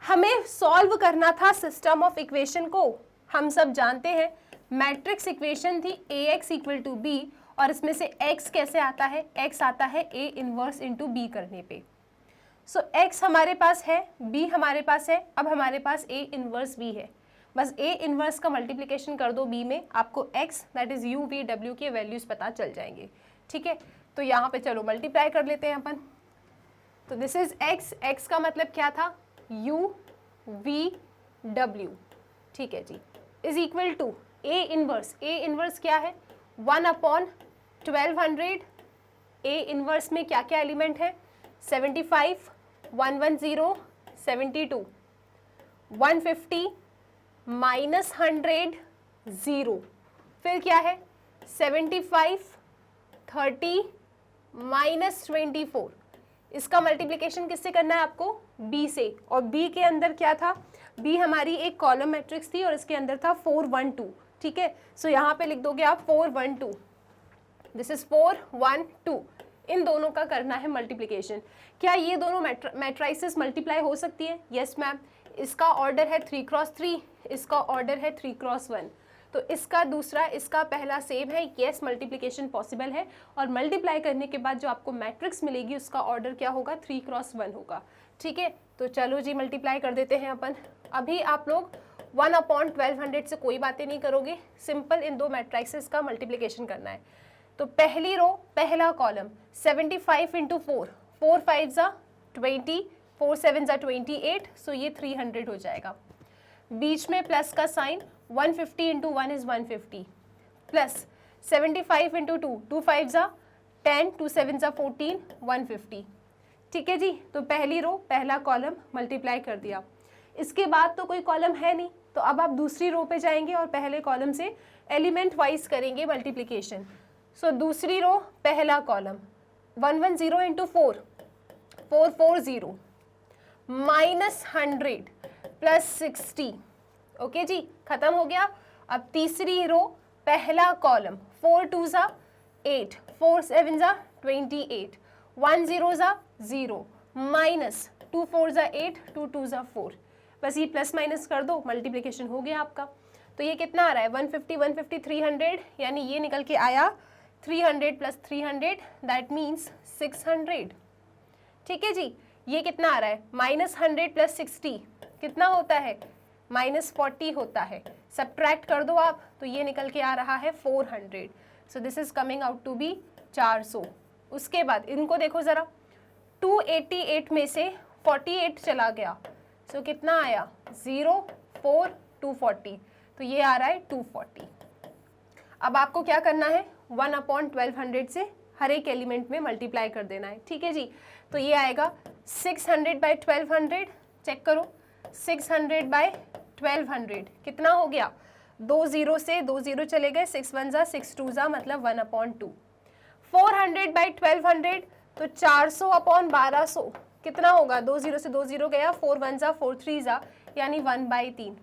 हमें सॉल्व करना था सिस्टम ऑफ इक्वेशन को। हम सब जानते हैं मैट्रिक्स इक्वेशन थी ax इक्वल टू बी, और इसमें से x कैसे आता है, x आता है a इनवर्स इंटू बी करने पे। सो x हमारे पास है, b हमारे पास है, अब हमारे पास a इनवर्स b है। बस a इनवर्स का मल्टीप्लिकेशन कर दो b में, आपको x that is u v w के वैल्यूज पता चल जाएंगे। ठीक है, तो यहाँ पे चलो मल्टीप्लाई कर लेते हैं अपन। तो दिस इज x, x का मतलब क्या था, u v w, ठीक है जी, is equal to a inverse. a inverse क्या है, 1/1200। a इनवर्स में क्या क्या एलिमेंट है, 75, 110, 72, 150, -100, 0, फिर क्या है 75, 30, -24। इसका मल्टीप्लिकेशन किससे करना है आपको, b से, और b के अंदर क्या था, b हमारी एक कॉलम मैट्रिक्स थी और इसके अंदर था 4 1 2। ठीक है, सो यहाँ पे लिख दोगे आप 4 1 2, दिस इज 4 1 2। इन दोनों का करना है मल्टीप्लिकेशन। क्या ये दोनों मैट्राइसेस मल्टीप्लाई हो सकती है, यस मैम। इसका ऑर्डर है 3 क्रॉस 3, इसका ऑर्डर है 3 क्रॉस 1, तो इसका दूसरा इसका पहला सेम है, यस मल्टीप्लिकेशन पॉसिबल है। और मल्टीप्लाई करने के बाद जो आपको मैट्रिक्स मिलेगी उसका ऑर्डर क्या होगा, 3 क्रॉस 1 होगा। ठीक है, तो चलो जी मल्टीप्लाई कर देते हैं अपन। अभी आप लोग 1/1200 से कोई बातें नहीं करोगे, सिंपल इन दो मैट्रिक्सेस का मल्टीप्लिकेशन करना है। तो पहली रो पहला कॉलम 75 इंटू 4, 4 5 ज़ा 20, 4 7 ज़ा 28, सो ये 300 हो जाएगा। बीच में प्लस का sign, 150 into 1 is 150, plus 75 into 2, 2 5 ज़ा 10, 2 7 ज़ा 14, 150। ठीक है जी, तो पहली रो पहला कॉलम मल्टीप्लाई कर दिया। इसके बाद तो कोई कॉलम है नहीं, तो अब आप दूसरी रो पे जाएंगे और पहले कॉलम से एलिमेंट वाइज करेंगे मल्टीप्लिकेशन। सो दूसरी रो पहला कॉलम 110 इंटू 4, 440, -100 प्लस 60। ओके जी, खत्म हो गया। अब तीसरी रो पहला कॉलम 4 2 ज़ा 8, 4 7 ज़ा 28, 1 0 ज़ा 0, माइनस 2 4 ज़ा 8, 2 2 ज़ा 4। बस ये प्लस माइनस कर दो, मल्टीप्लिकेशन हो गया आपका। तो ये कितना आ रहा है, 150 150 300, यानी ये निकल के आया 300 प्लस 300 दैट मीन्स 600। ठीक है जी, ये कितना आ रहा है, -100 प्लस 60 कितना होता है, -40 होता है। सब्ट्रैक्ट कर दो आप, तो ये निकल के आ रहा है 400। So this is coming out to be 400। उसके बाद इनको देखो ज़रा, 288 में से 48 चला गया, सो कितना आया 0 4 240, तो ये आ रहा है 240। अब आपको क्या करना है, 1/1200 से हर एक एलिमेंट में मल्टीप्लाई कर देना है। ठीक है जी, तो ये आएगा 600/1200, चेक करो 600/1200 कितना हो गया, 2 0 से 2 0 चले गए, 6 1 ज़ा 6 2 ज़ा मतलब 1/2। 400/1200 तो 400/1200 कितना होगा, 2 0 से 2 0 गया, 4 1 ज़ा 4 3 ज़ा यानी 1/3।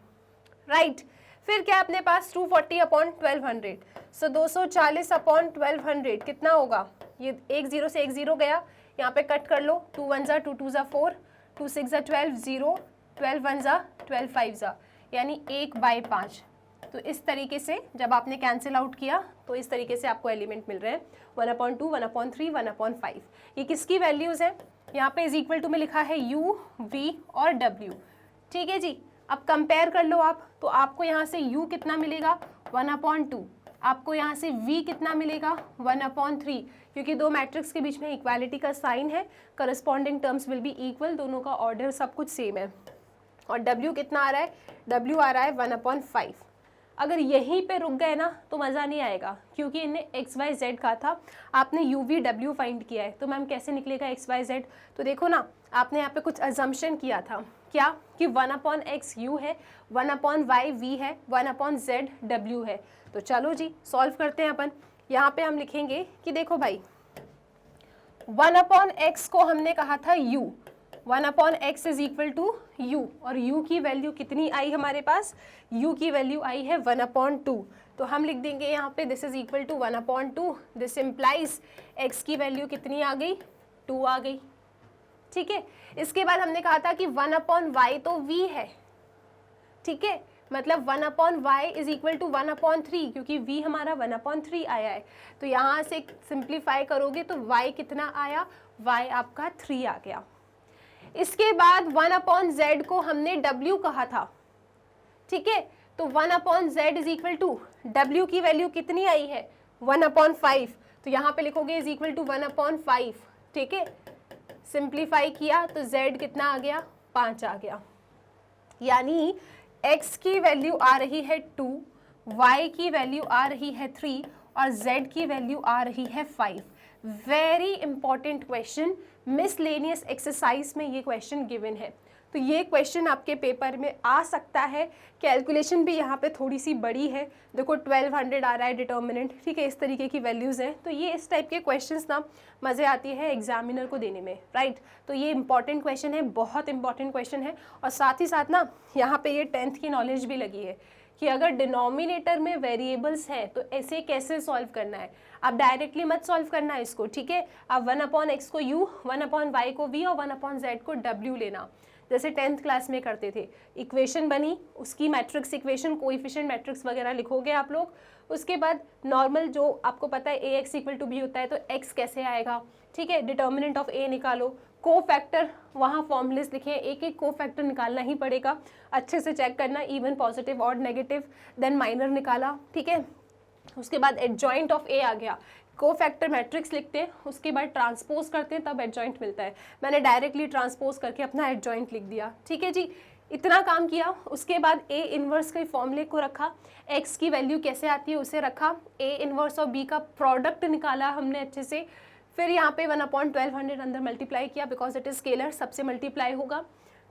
राइट, फिर क्या अपने पास 240/1200, सो 240/1200 कितना होगा, ये 1 0 से 1 0 गया, यहाँ पे कट कर लो, 2 1 ज़ा 2 2 ज़ा 4, 2 6 ज़ा 12 0, 12 1 ज़ा 12 5 ज़ा यानी 1/5। तो इस तरीके से जब आपने कैंसिल आउट किया तो इस तरीके से आपको एलिमेंट मिल रहे हैं 1/2, 1/3, 1/5। ये किसकी वैल्यूज़ हैं, यहाँ पे इज इक्वल टू में लिखा है u, v और w। ठीक है जी, अब कंपेयर कर लो आप, तो आपको यहाँ से u कितना मिलेगा 1/2, आपको यहाँ से v कितना मिलेगा 1/3, क्योंकि दो मैट्रिक्स के बीच में इक्वालिटी का साइन है, corresponding terms will be equal, दोनों का ऑर्डर सब कुछ सेम है। और w कितना आ रहा है, w आ रहा है 1/5। अगर यहीं पे रुक गए ना तो मज़ा नहीं आएगा, क्योंकि इन्हें एक्स वाई जेड कहा था, आपने यू वी डब्ल्यू फाइंड किया है, तो मैम कैसे निकलेगा एक्स वाई जेड। तो देखो ना, आपने यहाँ पे कुछ अजम्पशन किया था, क्या कि 1/x यू है, 1/y वी है, 1/z w है। तो चलो जी सॉल्व करते हैं अपन। यहाँ पे हम लिखेंगे कि देखो भाई 1/x को हमने कहा था u, 1/x is equal to u, और u की वैल्यू कितनी आई हमारे पास, u की वैल्यू आई है 1/2। तो हम लिख देंगे यहाँ पे this is equal to 1/2, this implies x की वैल्यू कितनी आ गई, 2 आ गई। ठीक है। इसके बाद हमने कहा था कि 1/y तो v है, ठीक है, मतलब 1/y इज इक्वल टू 1/3, क्योंकि v हमारा 1/3 आया है। तो यहाँ से सिंप्लीफाई करोगे तो y कितना आया, y आपका 3 आ गया। इसके बाद 1/z को हमने w कहा था, ठीक है, तो 1/z is equal to w की वैल्यू कितनी आई है 1/5, तो यहाँ पे लिखोगे इज इक्वल टू 1/5, ठीक है। सिंप्लीफाई किया तो z कितना आ गया, 5 आ गया। यानी x की वैल्यू आ रही है 2, y की वैल्यू आ रही है 3 और z की वैल्यू आ रही है 5। Very important question, miscellaneous exercise में ये क्वेश्चन गिवन है, तो ये क्वेश्चन आपके पेपर में आ सकता है। कैलकुलेशन भी यहाँ पे थोड़ी सी बड़ी है, देखो 1200 आ रहा है डिटर्मिनेंट, ठीक है, इस तरीके की वैल्यूज़ हैं। तो ये इस टाइप के क्वेश्चंस ना मज़े आती है एग्जामिनर को देने में, राइट। तो ये इंपॉर्टेंट क्वेश्चन है, बहुत इंपॉर्टेंट क्वेश्चन है। और साथ ही साथ ना यहाँ पे ये 10th की नॉलेज भी लगी है कि अगर डिनोमिनेटर में वेरिएबल्स हैं तो ऐसे कैसे सॉल्व करना है। आप डायरेक्टली मत सॉल्व करना है इसको, ठीक है। आप 1/x को u, 1/y को v और 1/z को w लेना, जैसे 10th क्लास में करते थे। इक्वेशन बनी, उसकी मैट्रिक्स इक्वेशन, कोएफिशिएंट मैट्रिक्स वगैरह लिखोगे आप लोग। उसके बाद नॉर्मल जो आपको पता है ax इक्वल टू b होता है, तो x कैसे आएगा, ठीक है। डिटर्मिनेंट ऑफ a निकालो, को फैक्टर वहाँ फॉर्मूलेस लिखे, एक एक को फैक्टर निकालना ही पड़ेगा, अच्छे से चेक करना, even, positive, odd, negative, then minor निकाला, ठीक है। उसके बाद एडजॉइंट ऑफ a आ गया, को फैक्टर मैट्रिक्स लिखते हैं, उसके बाद ट्रांसपोज करते हैं, तब एडजॉइंट मिलता है। मैंने डायरेक्टली ट्रांसपोज करके अपना एडजॉइंट लिख दिया, ठीक है जी। इतना काम किया। उसके बाद a इन्वर्स के फॉर्मूले को रखा, x की वैल्यू कैसे आती है उसे रखा, a इन्वर्स और b का प्रोडक्ट निकाला हमने अच्छे से। फिर यहाँ पे 1/1200 अंदर मल्टीप्लाई किया, बिकॉज इट इज स्केलर, सबसे मल्टीप्लाई होगा।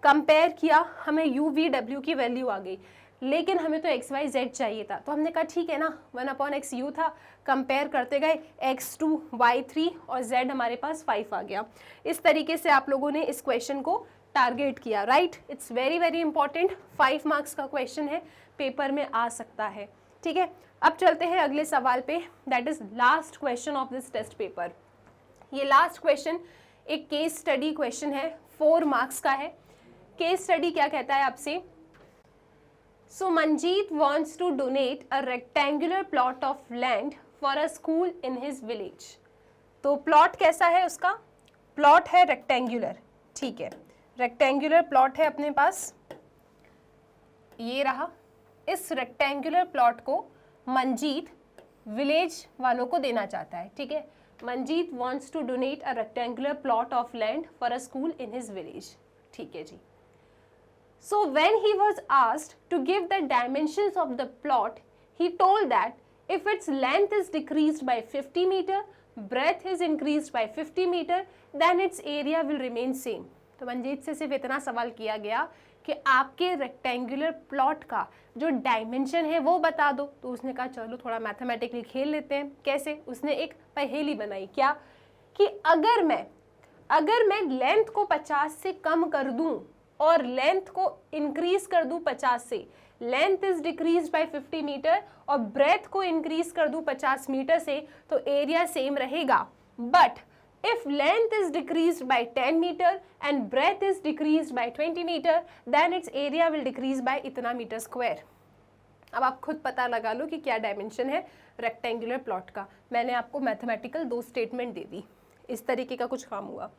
कंपेयर किया, हमें u v w की वैल्यू आ गई, लेकिन हमें तो x y z चाहिए था, तो हमने कहा ठीक है ना, 1/x u था, कंपेयर करते गए, x2 y3 और z हमारे पास 5 आ गया। इस तरीके से आप लोगों ने इस क्वेश्चन को टारगेट किया, right. It's very very important, 5 marks का क्वेश्चन है, पेपर में आ सकता है, ठीक है। अब चलते हैं अगले सवाल पे, that is last question of this test paper. ये लास्ट क्वेश्चन एक केस स्टडी क्वेश्चन है, 4 मार्क्स का है। केस स्टडी क्या कहता है आपसे, सो Manjeet wants to donate a rectangular plot of land for a school in his village। तो प्लॉट कैसा है उसका, प्लॉट है रेक्टेंगुलर, ठीक है, रेक्टेंगुलर प्लॉट है अपने पास, ये रहा। इस रेक्टेंगुलर प्लॉट को मंजीत विलेज वालों को देना चाहता है, ठीक है। Manjeet wants to donate a rectangular plot of land for a school in his village, ठीक है जी। So when he was asked to give the dimensions of the plot, he told that if its length is decreased by 50 meter, breadth is increased by 50 meter, then its area will remain same। तो मंजीत से सिर्फ इतना सवाल किया गया कि आपके rectangular plot का जो डायमेंशन है वो बता दो। तो उसने कहा चलो थोड़ा मैथमेटिकली खेल लेते हैं। कैसे, उसने एक पहेली बनाई, क्या कि अगर मैं लेंथ को 50 से कम कर दूं और लेंथ को इंक्रीज कर दूं 50 से, length is decrease by 50 meter और ब्रेथ को इंक्रीज कर दूं 50 मीटर से, तो एरिया सेम रहेगा। But if length is decreased by 10 meter and breadth is decreased by 20 meter, then its area will decrease by इतना मीटर स्क्वायर। अब आप खुद पता लगा लो कि क्या डायमेंशन है रेक्टेंगुलर प्लॉट का। मैंने आपको मैथमेटिकल 2 स्टेटमेंट दे दी, इस तरीके का कुछ काम हुआ।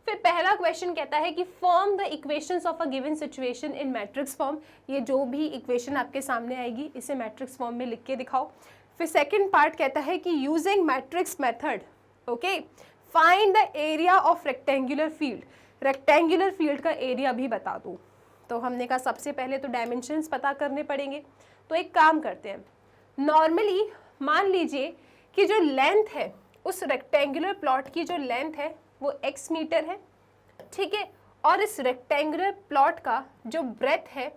फिर पहला क्वेश्चन कहता है कि form the equations of a given situation in matrix form. ये जो भी इक्वेशन आपके सामने आएगी इसे मैट्रिक्स फॉर्म में लिख के दिखाओ। फिर सेकंड पार्ट कहता है कि using matrix method, okay, find the area of rectangular field. Rectangular field का एरिया भी बता दो। तो हमने कहा सबसे पहले तो डायमेंशंस पता करने पड़ेंगे। तो एक काम करते हैं, नॉर्मली मान लीजिए कि जो लेंथ है उस रेक्टेंगुलर प्लॉट की जो लेंथ है वो x मीटर है, ठीक है, और इस रेक्टेंगुलर प्लॉट का जो ब्रेथ है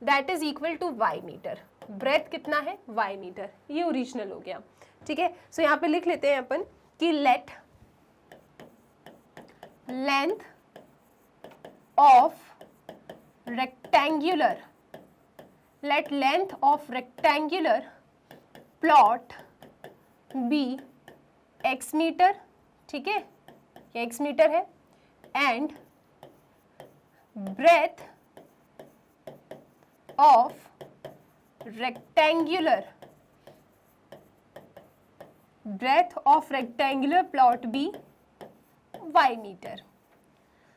that is equal to y meter. Breadth कितना है, y मीटर। ये ओरिजिनल हो गया, ठीक है। सो यहाँ पे लिख लेते हैं अपन कि let length of rectangular plot be x meter, ठीक है, x मीटर है, and breadth of rectangular plot be y meter.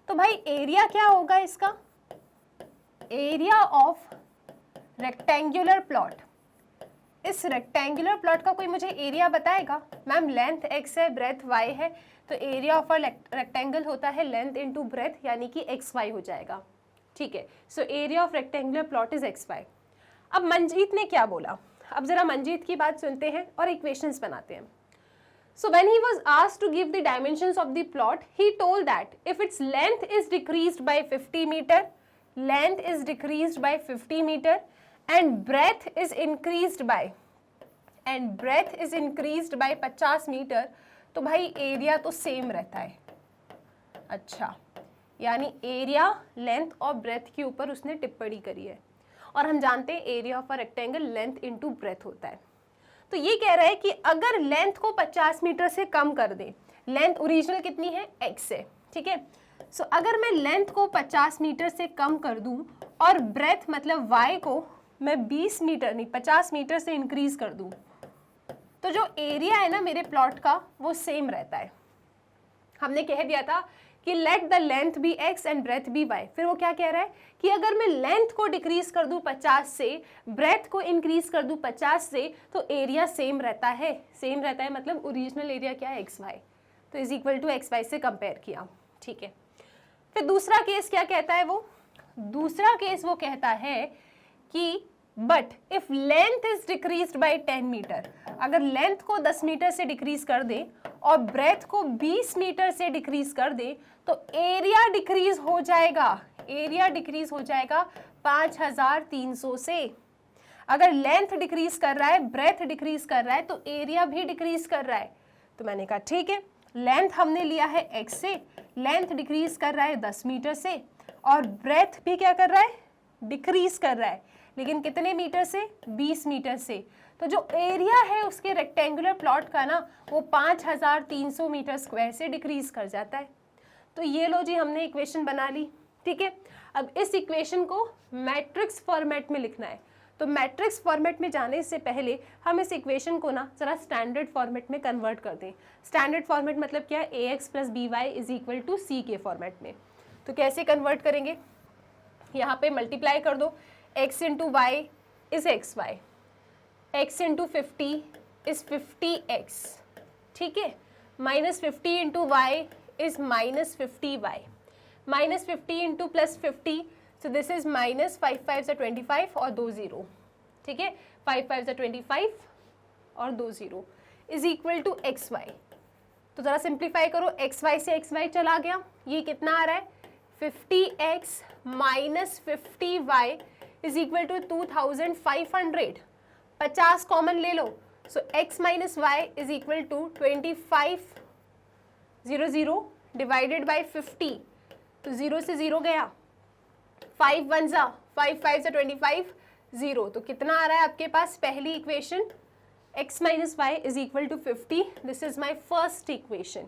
तो भाई एरिया क्या होगा इसका, एरिया ऑफ रेक्टेंगुलर प्लॉट। इस रेक्टेंगुलर प्लॉट का कोई मुझे एरिया बताएगा? मैम लेंथ x है, ब्रेथ y है, तो एरिया ऑफ अ रेक्टेंगल होता है लेंथ इनटू ब्रेथ, यानी कि xy हो जाएगा। ठीक है, so area of rectangular plot is xy। अब मंजीत ने क्या बोला, अब जरा मंजीत की बात सुनते हैं और इक्वेशंस बनाते हैं। So when he was asked to give the dimensions of the plot, he told that if its length is decreased by 50 meter, length is decreased by 50 meter and breadth is increased by 50 metre, तो भाई area तो same रहता है। अच्छा, यानी area length और breath के ऊपर उसने टिप्पणी करी है, और हम जानते हैं area of a rectangle length into breadth होता है। तो ये कह रहा है कि अगर लेंथ को 50 मीटर से कम कर दें, लेंथ ओरिजिनल कितनी है x है, ठीक है, सो अगर मैं लेंथ को 50 मीटर से कम कर दूं और ब्रेथ मतलब y को मैं 20 मीटर नहीं 50 मीटर से इंक्रीज कर दूं, तो जो एरिया है ना मेरे प्लॉट का वो सेम रहता है। हमने कह दिया था कि let the length be x and breadth be y। फिर वो क्या कह रहा है कि अगर मैं लेंथ को डिक्रीज कर दूं 50 से, ब्रेथ को इंक्रीज कर दूं 50 से, तो एरिया सेम रहता है। सेम रहता है मतलब ओरिजिनल एरिया क्या है, xy, तो इज इक्वल टू xy से कंपेयर किया। ठीक है, फिर दूसरा केस क्या कहता है वो, दूसरा केस वो कहता है कि but if length is decrease by 10 meter, अगर लेंथ को 10 मीटर से डिक्रीज कर दे और ब्रेथ को 20 मीटर से डिक्रीज कर दे, तो एरिया डिक्रीज हो जाएगा, एरिया डिक्रीज हो जाएगा 5300 से। अगर लेंथ डिक्रीज कर रहा है, ब्रेथ डिक्रीज कर रहा है, तो एरिया भी डिक्रीज कर रहा है। तो मैंने कहा ठीक है, लेंथ हमने लिया है x से, लेंथ डिक्रीज कर रहा है 10 मीटर से, और ब्रेथ भी क्या कर रहा है, डिक्रीज कर रहा है, लेकिन कितने मीटर से, 20 मीटर से। तो जो एरिया है उसके रेक्टेंगुलर प्लॉट का ना, वो 5300 मीटर स्क्वायर से डिक्रीज कर जाता है। तो ये लो जी, हमने इक्वेशन बना ली। ठीक है, अब इस इक्वेशन को मैट्रिक्स फॉर्मेट में लिखना है। तो मैट्रिक्स फॉर्मेट में जाने से पहले हम इस इक्वेशन को ना जरा स्टैंडर्ड फॉर्मेट में कन्वर्ट कर दें। स्टैंडर्ड फॉर्मेट मतलब क्या है, ax plus by is equal to c के फॉर्मेट में। तो कैसे कन्वर्ट करेंगे, यहाँ पे मल्टीप्लाई कर दो, x into y is xy, x into 50 is 50x, ठीक है, minus 50 into y is minus 50y, minus 50 into plus 50, so this is minus 5 5 25 और 2 0, ठीक है, 5 5 25 और 2 0 इज इक्वल टू xy। तो ज़रा सिंप्लीफाई करो, xy से xy चला गया, ये कितना आ रहा है, 50x minus 50y is equal to 2500। 50 common ले लो, so x minus y is equal to 2500 divided by 50, तो 0 से 0 गया, 5 1 जा 5 5 से 25 0, तो कितना आ रहा है आपके पास, पहली equation x minus y is equal to 50, this is my first equation.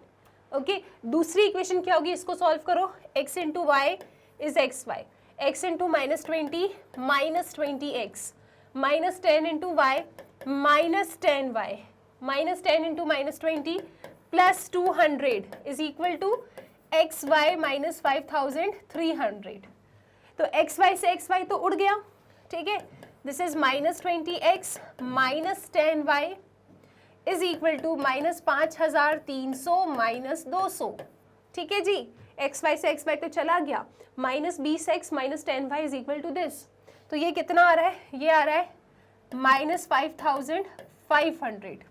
Okay, दूसरी इक्वेशन क्या होगी, इसको सॉल्व करो, x into y is xy, x into minus 20 minus 20x, minus 10 into y minus 10y, minus 10 into minus 20 plus 200 is equal to xy minus 5300। तो xy से xy तो उड़ गया, ठीक है, this is minus 20x minus 10y is equal to minus 5300 minus 200, ठीक है जी, xy से xy तो चला गया, minus 20x minus 10y is equal to this. तो ये कितना आ रहा है, ये आ रहा है माइनस 5500,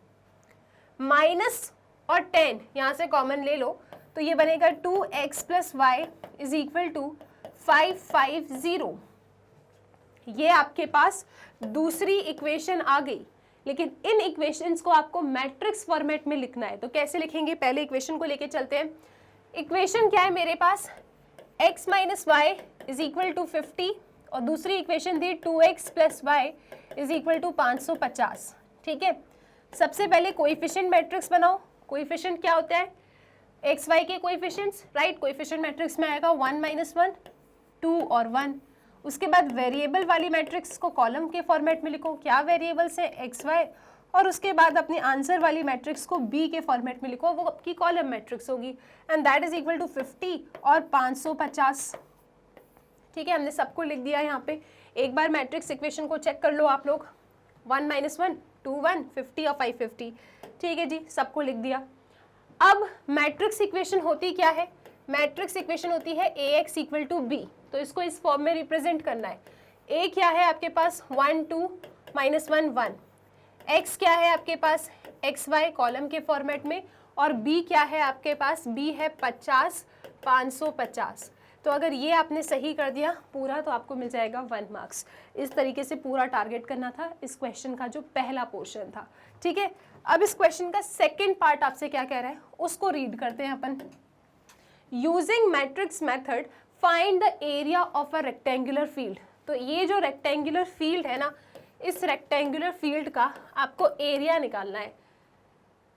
माइनस और 10 यहाँ से कॉमन ले लो, तो ये बनेगा 2x plus y is equal to 550। ये आपके पास दूसरी इक्वेशन आ गई, लेकिन इन इक्वेशंस को आपको मैट्रिक्स फॉर्मेट में लिखना है। तो कैसे लिखेंगे, पहले इक्वेशन को लेके चलते हैं। इक्वेशन क्या है मेरे पास, x minus y is equal to 50, और दूसरी इक्वेशन दी 2x plus y is equal to 550, ठीक है। सबसे पहले कोएफिशिएंट मैट्रिक्स बनाओ। कोएफिशिएंट क्या होता है, एक्स वाई के कोएफिशिएंट्स, राइट, कोएफिशिएंट मैट्रिक्स में आएगा 1 माइनस 1, 2 और 1। उसके बाद वेरिएबल वाली मैट्रिक्स को कॉलम के फॉर्मेट में लिखो, क्या वेरिएबल्स है एक्स वाई, और उसके बाद अपनी आंसर वाली मैट्रिक्स को बी के फॉर्मेट में लिखो, वो आपकी कॉलम मैट्रिक्स होगी, and that is equal to 50 और 550। ठीक है, हमने सबको लिख दिया यहाँ पे। एक बार मैट्रिक्स इक्वेशन को चेक कर लो आप लोग, 1 - 1 2 1 50 और 550। ठीक है जी, सबको लिख दिया। अब मैट्रिक्स इक्वेशन होती क्या है? मैट्रिक्स इक्वेशन होती है Ax इक्वल टू बी, तो इसको इस फॉर्म में रिप्रेजेंट करना है। A क्या है आपके पास 1 2 -1 1, x क्या है आपके पास एक्स वाई कॉलम के फॉर्मेट में, और b क्या है आपके पास, b है 50 550। तो अगर ये आपने सही कर दिया पूरा तो आपको मिल जाएगा 1 मार्क्स। इस तरीके से पूरा टारगेट करना था इस क्वेश्चन का जो पहला पोर्शन था। ठीक है, अब इस क्वेश्चन का सेकंड पार्ट आपसे क्या कह रहा है उसको रीड करते हैं अपन। Using matrix method find the area of a rectangular field. तो ये जो रेक्टेंगुलर फील्ड है ना, इस रेक्टेंगुलर फील्ड का आपको एरिया निकालना है।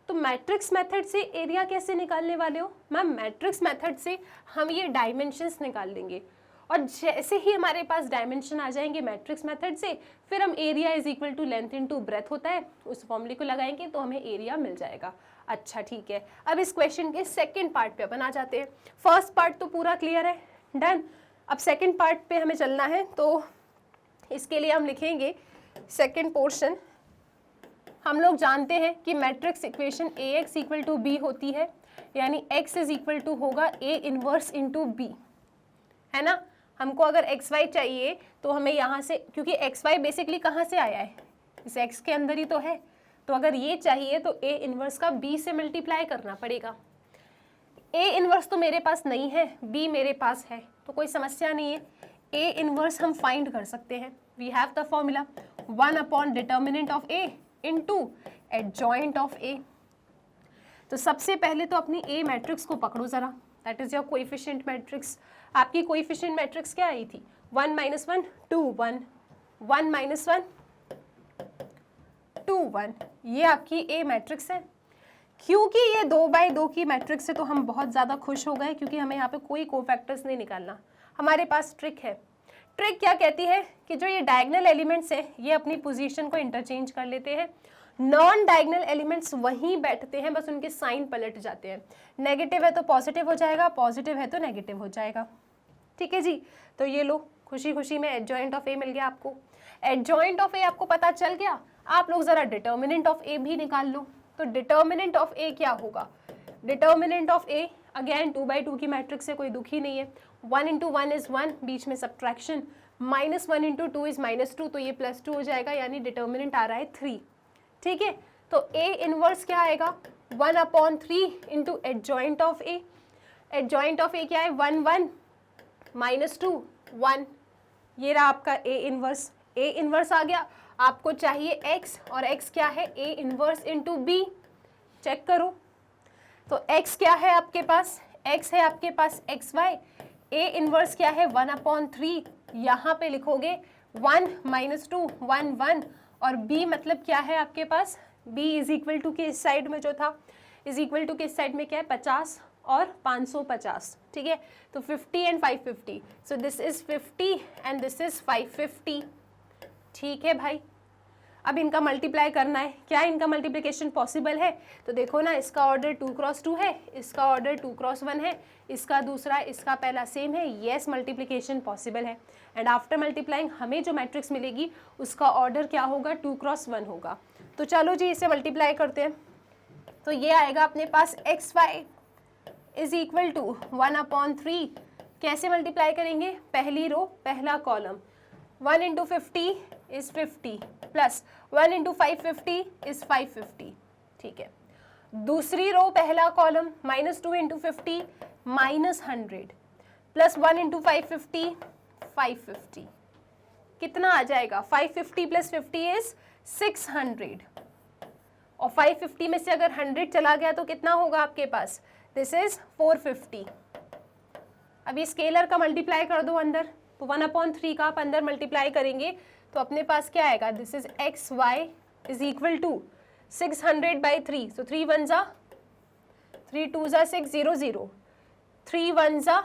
तो मैट्रिक्स मेथड से एरिया कैसे निकालने वाले हो मैम? मैट्रिक्स मेथड से हम ये डायमेंशंस निकाल लेंगे, और जैसे ही हमारे पास डायमेंशन आ जाएंगे मैट्रिक्स मेथड से, फिर हम area is equal to length into breadth होता है, उस फॉर्मूले को लगाएंगे तो हमें एरिया मिल जाएगा। अच्छा ठीक है, अब इस क्वेश्चन के सेकंड पार्ट पे अपन आ जाते हैं। फर्स्ट पार्ट तो पूरा क्लियर है, डन। अब सेकंड पार्ट पे हमें चलना है, तो इसके लिए हम लिखेंगे सेकंड पोर्शन। हम लोग जानते हैं कि matrix equation Ax equal to B होती है, यानी x इज इक्वल टू होगा A इनवर्स इंटू बी, है ना। हमको अगर एक्स वाई चाहिए तो हमें यहाँ से, क्योंकि एक्स वाई बेसिकली कहाँ से आया है, इस x के अंदर ही तो है, तो अगर ये चाहिए तो A इनवर्स का b से मल्टीप्लाई करना पड़ेगा। A इनवर्स तो मेरे पास नहीं है, b मेरे पास है, तो कोई समस्या नहीं है। A इनवर्स हम फाइंड कर सकते हैं। We have the formula 1 upon determinant of A into adjoint of A। तो सबसे पहले तो अपनी A मैट्रिक्स को पकड़ो जरा, that is your coefficient matrix. आपकी कोएफिशिएंट मैट्रिक्स क्या आई थी? 1 - 1 2 1, 1 - 1 2 1, ये आपकी A मैट्रिक्स है। क्योंकि ये 2x2 की मैट्रिक्स है तो हम बहुत ज़्यादा खुश हो गए, क्योंकि हमें यहाँ पे कोई कोफैक्टर्स नहीं निकालना। हमारे पास ट्रिक है। ट्रिक क्या कहती है कि जो ये डायगोनल एलिमेंट्स हैं ये अपनी पोजीशन को इंटरचेंज कर लेते हैं, नॉन डायगोनल एलिमेंट्स वहीं बैठते हैं, बस उनके साइन पलट जाते हैं। नेगेटिव है तो पॉजिटिव हो जाएगा, पॉजिटिव है तो नेगेटिव हो जाएगा। ठीक है जी, तो ये लो, खुशी खुशी में एडजॉइंट ऑफ ए मिल गया आपको। एडजॉइंट ऑफ ए आपको पता चल गया, आप लोग ज़रा डिटर्मिनेंट ऑफ ए भी निकाल लो। तो डिटर्मिनेंट ऑफ ए क्या होगा? Determinant of A again 2x2 की मैट्रिक्स से कोई दुख ही नहीं है। 1 × 1 इज 1, बीच में सब्ट्रैक्शन, -1 × 2 इज -2, तो ये +2 हो जाएगा, यानी डिटर्मिनेंट आ रहा है 3। ठीक है, तो A इनवर्स क्या आएगा? 1/3 into adjoint of A। Adjoint of A क्या है? 1 1 -2 1, ये रहा आपका A इनवर्स। A इनवर्स आ गया, आपको चाहिए x, और x क्या है? A inverse into B। Check करो, तो x क्या है आपके पास? x है आपके पास xy। A इनवर्स क्या है? 1/3, यहाँ पे लिखोगे 1 - 2 1 1, और b मतलब क्या है आपके पास? b इज इक्वल टू के इस साइड में जो था, इज इक्वल टू के इस साइड में क्या है? 50 और 550। ठीक है, तो 50 and 550, so this is 50 and this is 550। ठीक है भाई, अब इनका मल्टीप्लाई करना है। क्या इनका मल्टीप्लिकेशन पॉसिबल है? तो देखो ना, इसका ऑर्डर 2 × 2 है, इसका ऑर्डर 2 × 1 है, इसका दूसरा, इसका पहला सेम है। येस, मल्टीप्लिकेशन पॉसिबल है। एंड आफ्टर मल्टीप्लाइंग हमें जो मैट्रिक्स मिलेगी उसका ऑर्डर क्या होगा? 2 × 1 होगा। तो चलो जी, इसे मल्टीप्लाई करते हैं। तो ये आएगा अपने पास xy इज इक्वल टू 1/3। कैसे मल्टीप्लाई करेंगे? पहली रो पहला कॉलम, 1 × 50 इज 50, प्लस 1 × 550 इज 550। ठीक है, दूसरी रो पहला कॉलम, -2 × 50 -100, प्लस 1 × 550 550। कितना आ जाएगा? 550 + 50 इज 600, और 550 में से अगर 100 चला गया तो कितना होगा आपके पास? This is 450। अब ये स्केलर का मल्टीप्लाई कर दो अंदर, तो 1/3 का आप अंदर मल्टीप्लाई करेंगे तो अपने पास क्या आएगा? This is xy is equal to 600/3, so 3 1 ज़ा 3 2 ज़ा 6 0 0, 3 1 ज़ा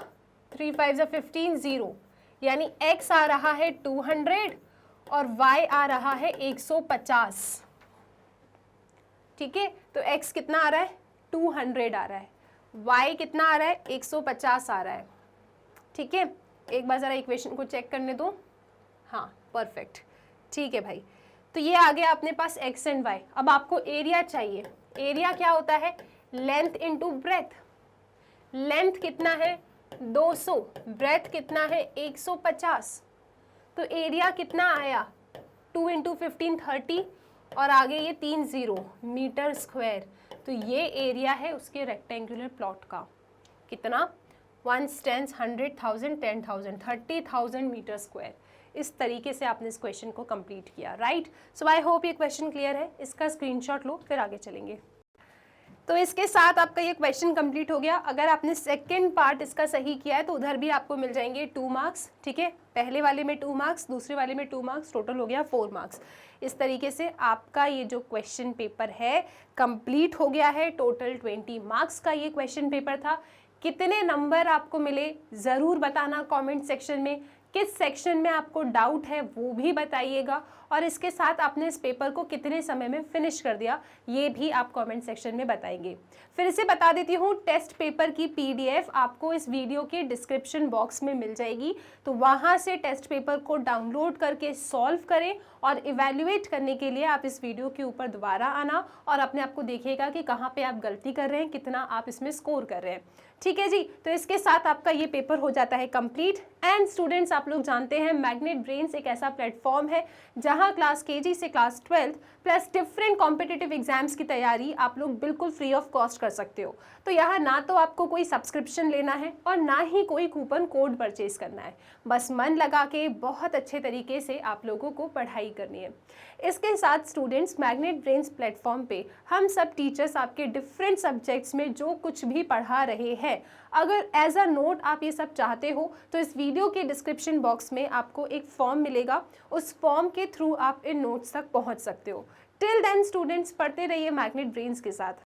3 5 ज़ा 15 0, यानी x आ रहा है 200 और y आ रहा है 150। ठीक है, तो x कितना आ रहा है 200 आ रहा है, y कितना आ रहा है 150 आ रहा है। ठीक है, एक बार ज़रा इक्वेशन को चेक करने दो। हाँ परफेक्ट, ठीक है भाई। तो ये आ गया अपने पास x एंड y। अब आपको एरिया चाहिए। एरिया क्या होता है, लेंथ इंटू ब्रेथ। लेंथ कितना है 200, ब्रेथ कितना है 150, तो एरिया कितना आया 2 इंटू 15 30 और आगे ये 3 0 मीटर स्क्वायर। तो ये एरिया है उसके रेक्टेंगुलर प्लॉट का। कितना 1 10 100,000 10,000 30,000 मीटर स्क्वायर। इस तरीके से आपने इस क्वेश्चन को कंप्लीट किया, राइट। सो आई होप ये क्वेश्चन क्लियर है। इसका स्क्रीनशॉट लो, फिर आगे चलेंगे। तो इसके साथ आपका ये क्वेश्चन कंप्लीट हो गया। अगर आपने सेकंड पार्ट इसका सही किया है तो उधर भी आपको मिल जाएंगे 2 मार्क्स। ठीक है, पहले वाले में 2 मार्क्स, दूसरे वाले में 2 मार्क्स, टोटल हो गया 4 मार्क्स। इस तरीके से आपका ये जो क्वेश्चन पेपर है कंप्लीट हो गया है। टोटल 20 मार्क्स का ये क्वेश्चन पेपर था। कितने नंबर आपको मिले ज़रूर बताना कमेंट सेक्शन में। किस सेक्शन में आपको डाउट है वो भी बताइएगा, और इसके साथ आपने इस पेपर को कितने समय में फिनिश कर दिया ये भी आप कमेंट सेक्शन में बताएंगे। फिर से बता देती हूँ, टेस्ट पेपर की PDF आपको इस वीडियो के डिस्क्रिप्शन बॉक्स में मिल जाएगी, तो वहाँ से टेस्ट पेपर को डाउनलोड करके सॉल्व करें और इवैल्यूएट करने के लिए आप इस वीडियो के ऊपर दोबारा आना और अपने आप को देखिएगा कि कहाँ पे आप गलती कर रहे हैं, कितना आप इसमें स्कोर कर रहे हैं। ठीक है जी, तो इसके साथ आपका ये पेपर हो जाता है कंप्लीट। एंड स्टूडेंट्स, आप लोग जानते हैं मैग्नेट ब्रेन्स एक ऐसा प्लेटफॉर्म है जहां क्लास KG से class 12 plus different competitive exams की तैयारी आप लोग बिल्कुल फ्री ऑफ कॉस्ट कर सकते हो। तो यहाँ ना तो आपको कोई सब्सक्रिप्शन लेना है और ना ही कोई कूपन कोड परचेज करना है, बस मन लगा के बहुत अच्छे तरीके से आप लोगों को पढ़ाई करनी है। इसके साथ स्टूडेंट्स, मैग्नेट ब्रेन्स प्लेटफॉर्म पे हम सब टीचर्स आपके डिफरेंट सब्जेक्ट्स में जो कुछ भी पढ़ा रहे हैं, अगर एज अ नोट आप ये सब चाहते हो तो इस वीडियो के डिस्क्रिप्शन बॉक्स में आपको एक फॉर्म मिलेगा। उस फॉर्म के थ्रू आप इन नोट्स तक पहुंच सकते हो। टिल देन स्टूडेंट्स, पढ़ते रहिए मैग्नेट ब्रेन्स के साथ।